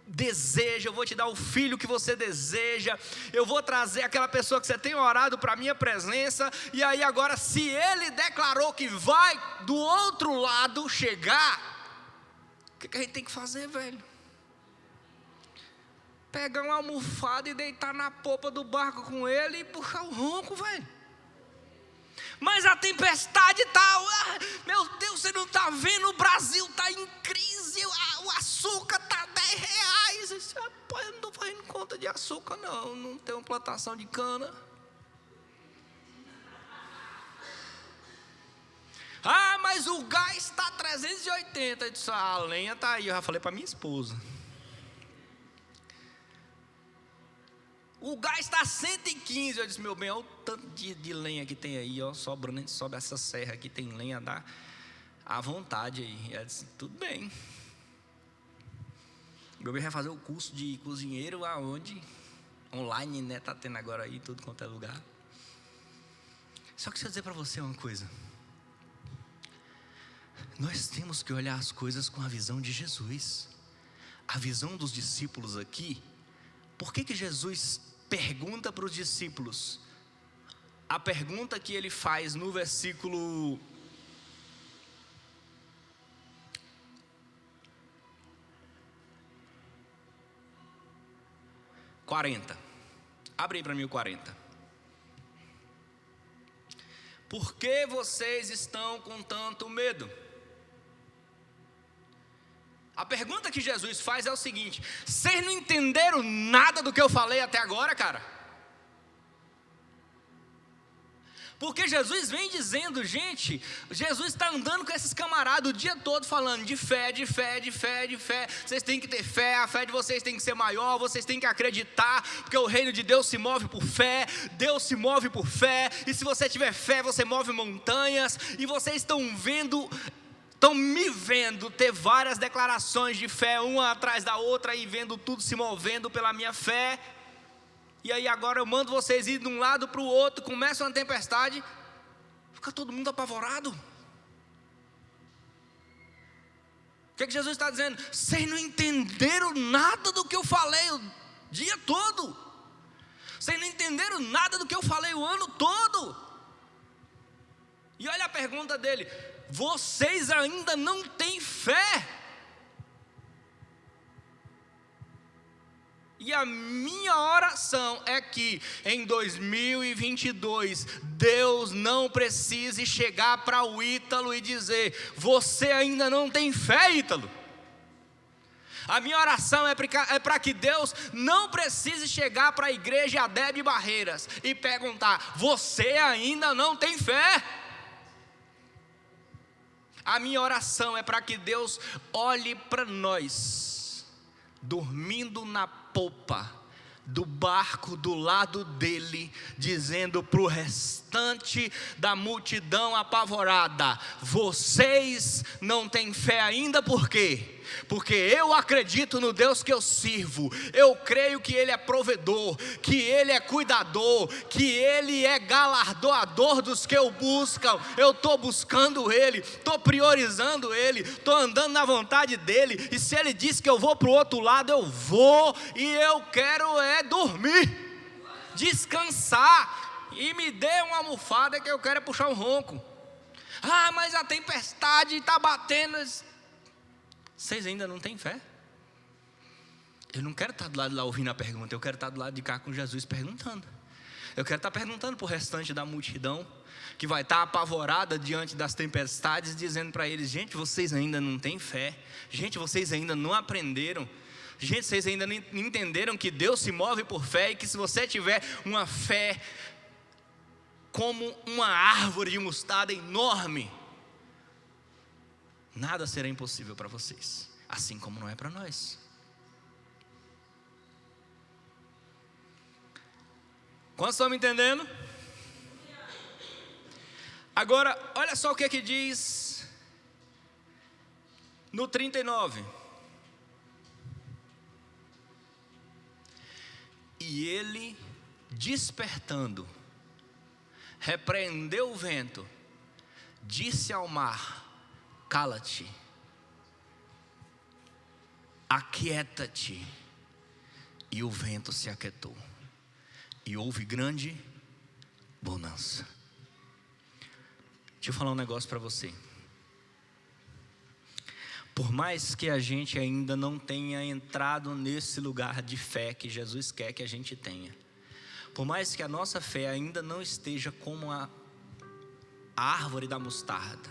Speaker 2: deseja, eu vou te dar o filho que você deseja, eu vou trazer aquela pessoa que você tem orado para a minha presença. E aí agora, se ele declarou que vai do outro lado chegar, o que a gente tem que fazer, velho? Pegar uma almofada e deitar na popa do barco com ele e puxar o ronco, velho. Mas a tempestade está, meu Deus, você não está vendo, o Brasil está em crise, o açúcar está R$10. Rapaz, eu não estou fazendo conta de açúcar não tenho plantação de cana. Mas o gás está 380, eu disse, a lenha está aí, eu já falei para minha esposa. O gás está 115, eu disse, meu bem, olha o tanto de lenha que tem aí, ó, sobrando, a gente sobe essa serra aqui, tem lenha, dá à vontade aí. Eu disse, tudo bem. Meu bem vai fazer o curso de cozinheiro aonde? Online, né, tá tendo agora aí, tudo quanto é lugar. Só que deixa eu dizer para você uma coisa. Nós temos que olhar as coisas com a visão de Jesus. A visão dos discípulos aqui. Por que Jesus pergunta para os discípulos? A pergunta que ele faz no versículo 40. Abre aí para mim o 40. Por que vocês estão com tanto medo? A pergunta que Jesus faz é o seguinte: vocês não entenderam nada do que eu falei até agora, cara? Porque Jesus vem dizendo, gente, Jesus está andando com esses camaradas o dia todo falando de fé, de fé, de fé, de fé. Vocês têm que ter fé, a fé de vocês tem que ser maior, vocês têm que acreditar, porque o reino de Deus se move por fé, Deus se move por fé, e se você tiver fé, você move montanhas. E vocês estão me vendo ter várias declarações de fé, uma atrás da outra, e vendo tudo se movendo pela minha fé. E aí agora eu mando vocês ir de um lado para o outro, começa uma tempestade, fica todo mundo apavorado. O que Jesus está dizendo? Vocês não entenderam nada do que eu falei o dia todo. Vocês não entenderam nada do que eu falei o ano todo. E olha a pergunta dele: vocês ainda não têm fé? E a minha oração é que em 2022 Deus não precise chegar para o Ítalo e dizer: você ainda não tem fé, Ítalo. A minha oração é para que Deus não precise chegar para a igreja Adebe Barreiras e perguntar: você ainda não tem fé? A minha oração é para que Deus olhe para nós, dormindo na popa do barco do lado dele, dizendo para o restante da multidão apavorada: vocês não têm fé ainda, por quê? Porque eu acredito no Deus que eu sirvo, eu creio que Ele é provedor, que Ele é cuidador, que Ele é galardoador dos que o buscam. Eu estou buscando Ele, estou priorizando Ele, estou andando na vontade dEle, e se Ele diz que eu vou para o outro lado, eu vou, e eu quero dormir, descansar, e me dê uma almofada que eu quero puxar um ronco. Mas a tempestade está batendo. Vocês ainda não têm fé? Eu não quero estar do lado de lá ouvindo a pergunta, eu quero estar do lado de cá com Jesus perguntando. Eu quero estar perguntando para o restante da multidão, que vai estar apavorada diante das tempestades, dizendo para eles: gente, vocês ainda não têm fé. Gente, vocês ainda não aprenderam. Gente, vocês ainda não entenderam que Deus se move por fé, e que se você tiver uma fé como uma árvore de mostarda enorme, nada será impossível para vocês, assim como não é para nós. Quantos estão me entendendo? Agora, olha só o que é que diz no 39. E ele, despertando, repreendeu o vento, disse ao mar: cala-te, aquieta-te. E o vento se aquietou, e houve grande bonança. Deixa eu falar um negócio para você. Por mais que a gente ainda não tenha entrado nesse lugar de fé que Jesus quer que a gente tenha, por mais que a nossa fé ainda não esteja como a árvore da mostarda,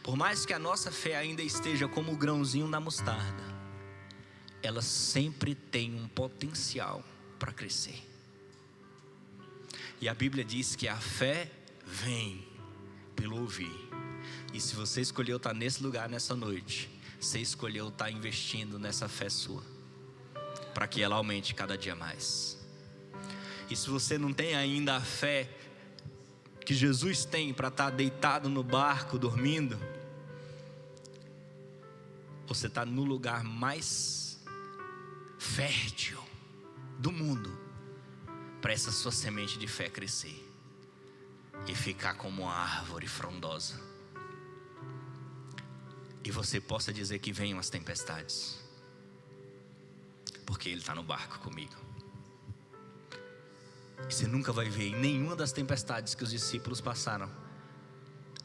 Speaker 2: por mais que a nossa fé ainda esteja como o grãozinho da mostarda, ela sempre tem um potencial para crescer. E a Bíblia diz que a fé vem pelo ouvir. E se você escolheu estar nesse lugar nessa noite, você escolheu estar investindo nessa fé sua, para que ela aumente cada dia mais. E se você não tem ainda a fé que Jesus tem para estar deitado no barco dormindo, você está no lugar mais fértil do mundo para essa sua semente de fé crescer e ficar como uma árvore frondosa, e você possa dizer que venham as tempestades, porque Ele está no barco comigo. E você nunca vai ver em nenhuma das tempestades que os discípulos passaram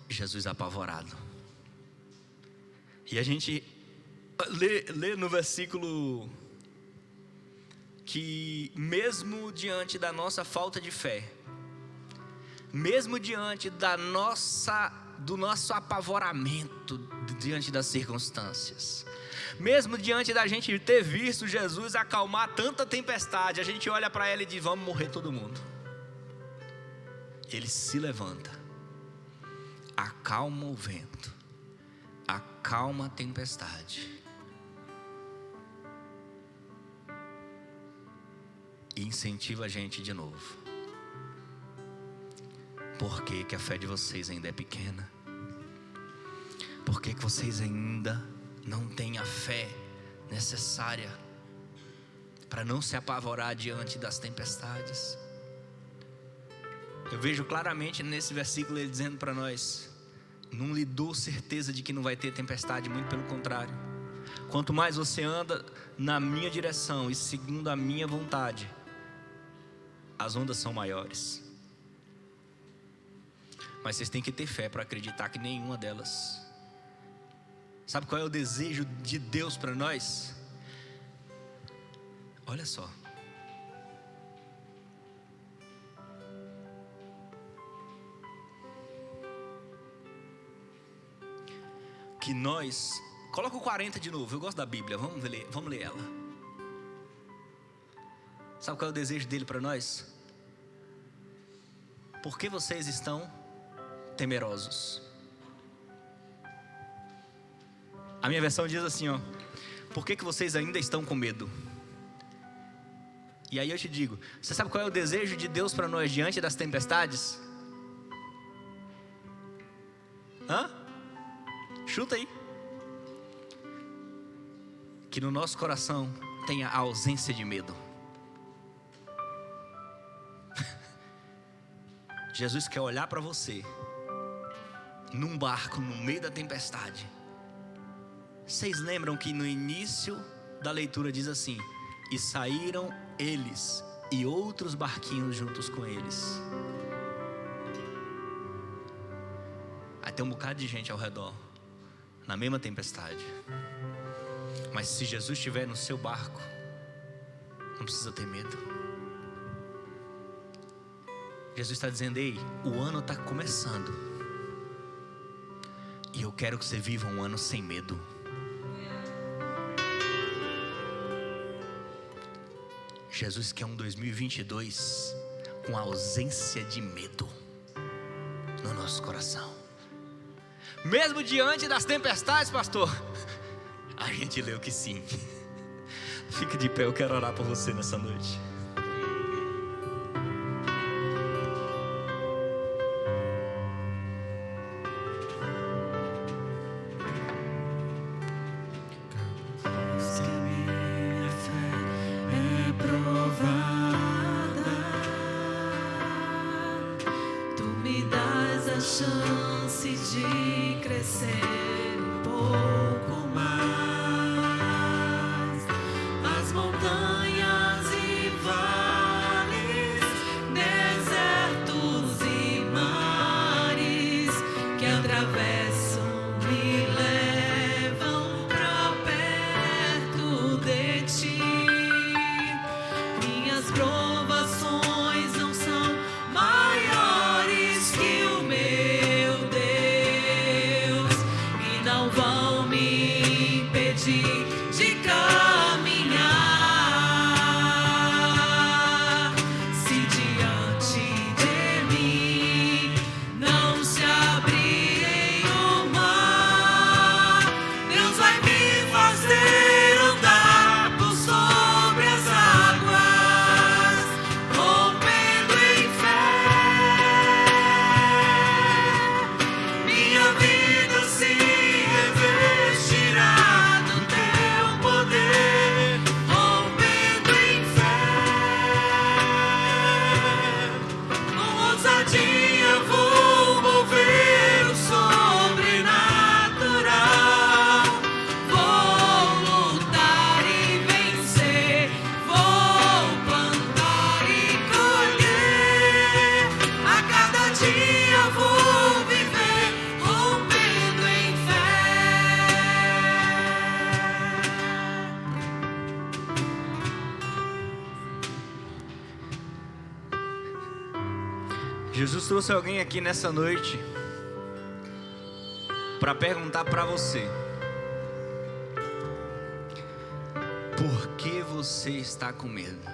Speaker 2: Jesus apavorado. E a gente lê no versículo que mesmo diante da nossa falta de fé, mesmo diante do nosso apavoramento diante das circunstâncias, mesmo diante da gente ter visto Jesus acalmar tanta tempestade, a gente olha para Ele e diz: vamos morrer todo mundo. Ele se levanta, acalma o vento, acalma a tempestade e incentiva a gente de novo. Por que que a fé de vocês ainda é pequena? Por que que vocês ainda não têm a fé necessária para não se apavorar diante das tempestades? Eu vejo claramente nesse versículo Ele dizendo para nós: não lhe dou certeza de que não vai ter tempestade, muito pelo contrário. Quanto mais você anda na minha direção e segundo a minha vontade, as ondas são maiores. Mas vocês têm que ter fé para acreditar que nenhuma delas. Sabe qual é o desejo de Deus para nós? Olha só. Que nós... Coloca o 40 de novo, eu gosto da Bíblia, vamos ler ela. Sabe qual é o desejo dele para nós? Por que vocês estão temerosos? A minha versão diz assim, ó: por que vocês ainda estão com medo? E aí eu te digo, você sabe qual é o desejo de Deus para nós diante das tempestades? Chuta aí. Que no nosso coração tenha a ausência de medo. Jesus quer olhar para você num barco no meio da tempestade. Vocês lembram que no início da leitura diz assim: e saíram eles e outros barquinhos juntos com eles. Aí tem um bocado de gente ao redor, na mesma tempestade. Mas se Jesus estiver no seu barco, não precisa ter medo. Jesus está dizendo: ei, o ano está começando, e eu quero que você viva um ano sem medo. Jesus quer um 2022 com ausência de medo no nosso coração. Mesmo diante das tempestades, pastor, a gente leu que sim. Fique de pé, eu quero orar por você nessa noite.
Speaker 1: Chance de crescer um pouco mais. As montanhas e vales, desertos e mares que atravessam me levam pra perto de ti. Minhas provações não são maiores que o meu Deus, e não vão me impedir de caminhar. Se diante de mim não se abrirem o mar, Deus vai me fazer andar por sobre as águas, rompendo em fé. Minha vida se revestirá do teu poder, rompendo em fé. Com ousadia vou mover o sobrenatural. Vou lutar e vencer, vou plantar e colher. A cada dia vou viver rompendo em fé.
Speaker 2: Jesus trouxe alguém aqui nessa noite para perguntar para você: por que você está com medo?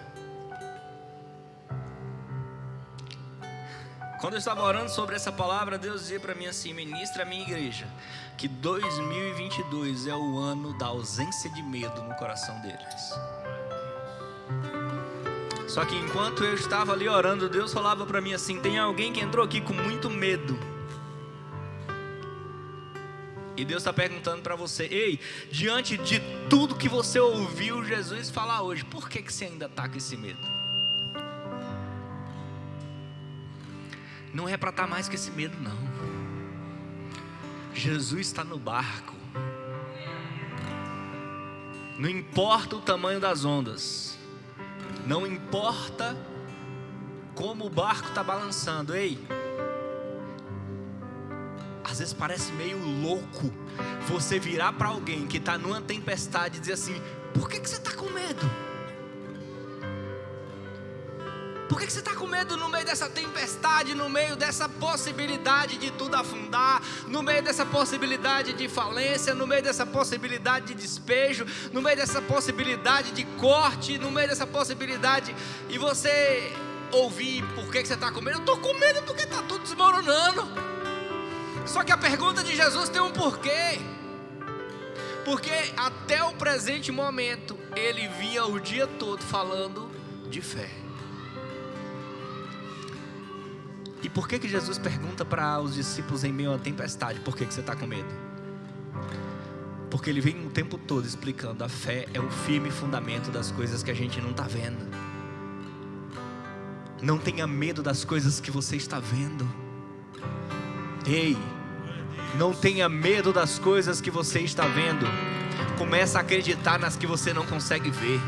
Speaker 2: Quando eu estava orando sobre essa palavra, Deus dizia para mim assim: ministra a minha igreja que 2022 é o ano da ausência de medo no coração deles. Só que enquanto eu estava ali orando, Deus falava para mim assim: tem alguém que entrou aqui com muito medo. E Deus está perguntando para você: ei, diante de tudo que você ouviu Jesus falar hoje, por que você ainda está com esse medo? Não é para estar mais com esse medo, não. Jesus está no barco. Não importa o tamanho das ondas, não importa como o barco está balançando. Ei, às vezes parece meio louco você virar para alguém que está numa tempestade e dizer assim: por que você está com medo? Por que você está com medo no meio dessa tempestade, no meio dessa possibilidade de tudo afundar, no meio dessa possibilidade de falência, no meio dessa possibilidade de despejo, no meio dessa possibilidade de corte, no meio dessa possibilidade, e você ouvir por que você está com medo? Eu estou com medo porque está tudo desmoronando. Só que a pergunta de Jesus tem um porquê. Porque até o presente momento ele vinha o dia todo falando de fé. E por que Jesus pergunta para os discípulos em meio à tempestade: por que você está com medo? Porque ele vem o tempo todo explicando: a fé é o firme fundamento das coisas que a gente não está vendo. Não tenha medo das coisas que você está vendo. Ei, não tenha medo das coisas que você está vendo. Começa a acreditar nas que você não consegue ver.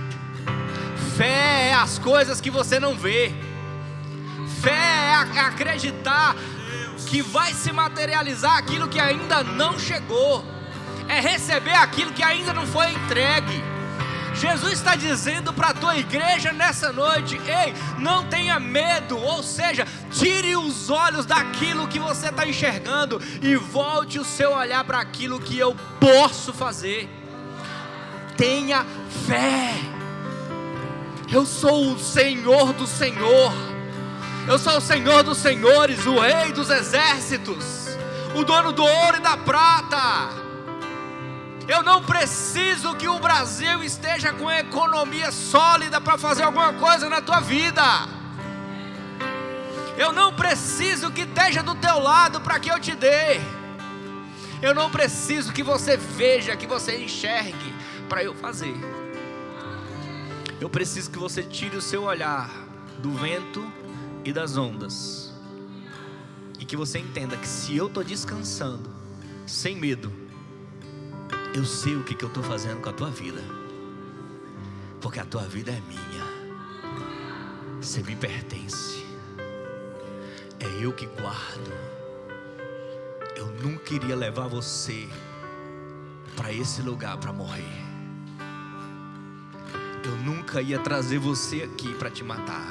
Speaker 2: Fé é as coisas que você não vê. Fé é acreditar que vai se materializar aquilo que ainda não chegou. É receber aquilo que ainda não foi entregue. Jesus está dizendo para a tua igreja nessa noite: ei, não tenha medo, ou seja, tire os olhos daquilo que você está enxergando e volte o seu olhar para aquilo que eu posso fazer. Tenha fé. Eu sou o Senhor do Senhor, eu sou o Senhor dos senhores, o Rei dos exércitos, o dono do ouro e da prata. Eu não preciso que o Brasil esteja com a economia sólida para fazer alguma coisa na tua vida. Eu não preciso que esteja do teu lado para que eu te dê. Eu não preciso que você veja, que você enxergue para eu fazer. Eu preciso que você tire o seu olhar do vento e das ondas, e que você entenda que se eu estou descansando sem medo, eu sei o que eu estou fazendo com a tua vida, porque a tua vida é minha, você me pertence, é eu que guardo. Eu nunca iria levar você para esse lugar para morrer. Eu nunca ia trazer você aqui para te matar.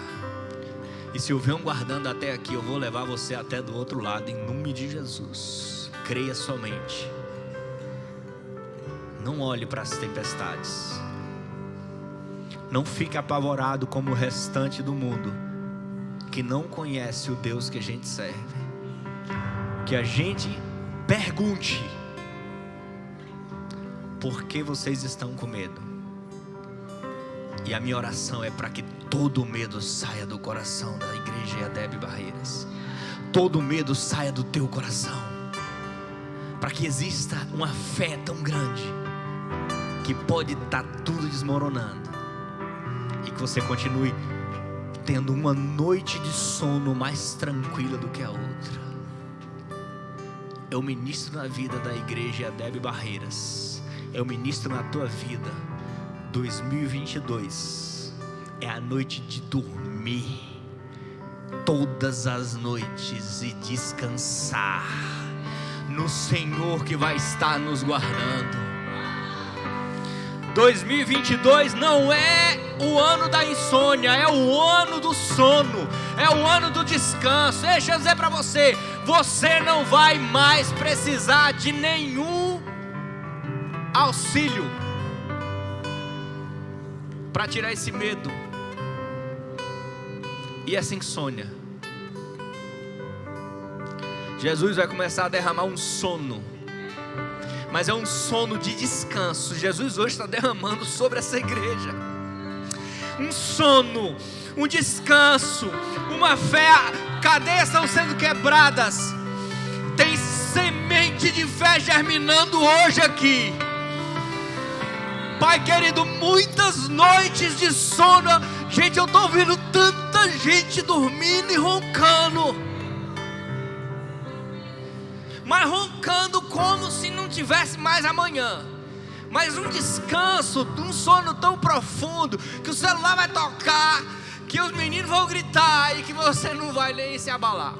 Speaker 2: E se eu venho guardando até aqui, eu vou levar você até do outro lado, em nome de Jesus. Creia somente. Não olhe para as tempestades. Não fique apavorado como o restante do mundo, que não conhece o Deus que a gente serve. Que a gente pergunte: por que vocês estão com medo? E a minha oração é para que todo medo saia do coração da igreja EADEB Barreiras. Todo medo saia do teu coração, para que exista uma fé tão grande que pode estar tudo desmoronando, e que você continue tendo uma noite de sono mais tranquila do que a outra. Eu ministro na vida da igreja EADEB Barreiras, eu ministro na tua vida. 2022 é a noite de dormir todas as noites e descansar no Senhor que vai estar nos guardando. 2022 não é o ano da insônia, é o ano do sono, é o ano do descanso. Deixa eu dizer para você, você não vai mais precisar de nenhum auxílio para tirar esse medo e essa insônia. Jesus vai começar a derramar um sono, mas é um sono de descanso. Jesus hoje está derramando sobre essa igreja um sono, um descanso, uma fé. Cadeias estão sendo quebradas. Tem semente de fé germinando hoje aqui. Pai querido, muitas noites de sono. Gente, eu estou vendo tanta gente dormindo e roncando, mas roncando como se não tivesse mais amanhã. Mas um descanso, um sono tão profundo, que o celular vai tocar, que os meninos vão gritar e que você não vai nem se abalar.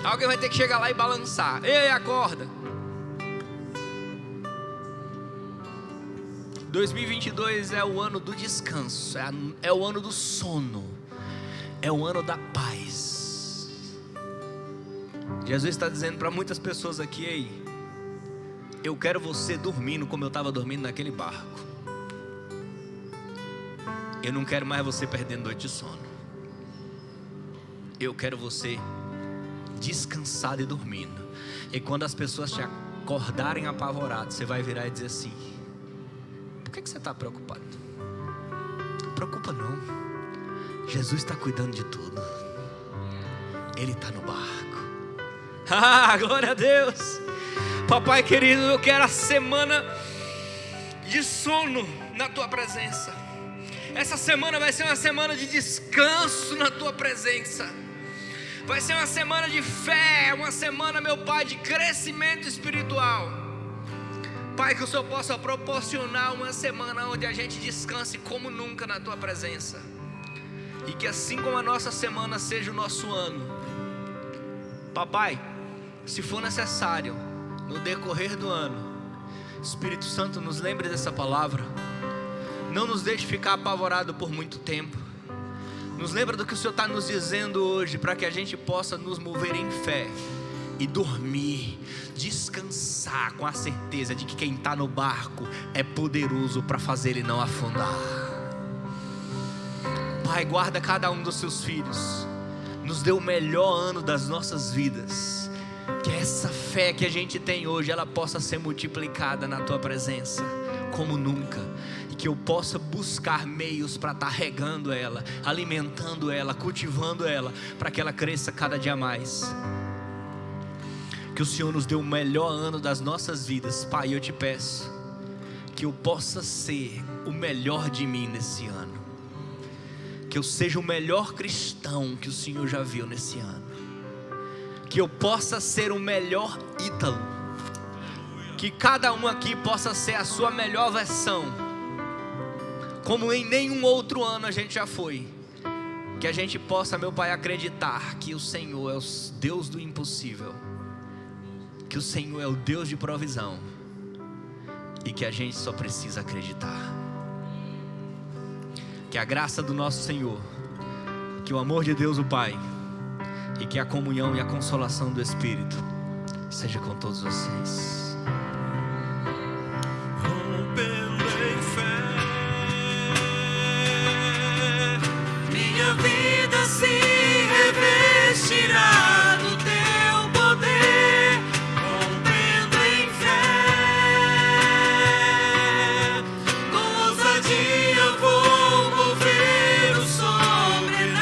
Speaker 2: Alguém vai ter que chegar lá e balançar. Ei, acorda. 2022 é o ano do descanso, é o ano do sono, é o ano da paz. Jesus está dizendo para muitas pessoas aqui: ei, eu quero você dormindo como eu estava dormindo naquele barco. Eu não quero mais você perdendo noite de sono. Eu quero você descansado e dormindo. E quando as pessoas te acordarem apavorado, você vai virar e dizer assim: por que você está preocupado? Não preocupa não, Jesus está cuidando de tudo. Ele está no barco. Glória a Deus. Papai querido, eu quero a semana de sono na tua presença. Essa semana vai ser uma semana de descanso na tua presença. Vai ser uma semana de fé, uma semana, meu Pai, de crescimento espiritual. Pai, que o Senhor possa proporcionar uma semana onde a gente descanse como nunca na tua presença. E que assim como a nossa semana seja o nosso ano. Papai, se for necessário, no decorrer do ano, Espírito Santo, nos lembre dessa palavra. Não nos deixe ficar apavorado por muito tempo. Nos lembra do que o Senhor está nos dizendo hoje, para que a gente possa nos mover em fé e dormir, descansar com a certeza de que quem está no barco é poderoso para fazer ele não afundar. Pai, guarda cada um dos seus filhos, nos dê o melhor ano das nossas vidas, que essa fé que a gente tem hoje, ela possa ser multiplicada na Tua presença, como nunca, e que eu possa buscar meios para estar regando ela, alimentando ela, cultivando ela, para que ela cresça cada dia mais. Que o Senhor nos dê o melhor ano das nossas vidas. Pai, eu te peço que eu possa ser o melhor de mim nesse ano, que eu seja o melhor cristão que o Senhor já viu nesse ano, que eu possa ser o melhor Ítalo, que cada um aqui possa ser a sua melhor versão, como em nenhum outro ano a gente já foi. Que a gente possa, meu Pai, acreditar que o Senhor é o Deus do impossível, que o Senhor é o Deus de provisão, e que a gente só precisa acreditar. Que a graça do nosso Senhor, que o amor de Deus o Pai, e que a comunhão e a consolação do Espírito seja com todos vocês.
Speaker 4: Rompendo em fé, minha vida se revestirá do Teu poder. Rompendo em fé, com ousadia vou mover o sobrenatural.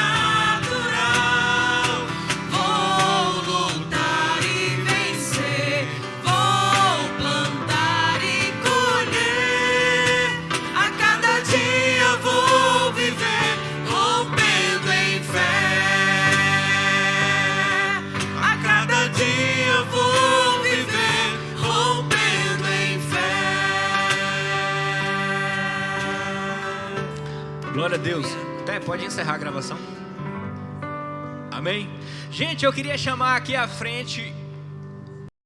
Speaker 4: Vou lutar e vencer, vou plantar e colher. A cada dia vou viver rompendo em fé. A cada dia vou viver rompendo em fé.
Speaker 2: Glória a Deus. Até pode encerrar a gravação. Amém. Gente, eu queria chamar aqui à frente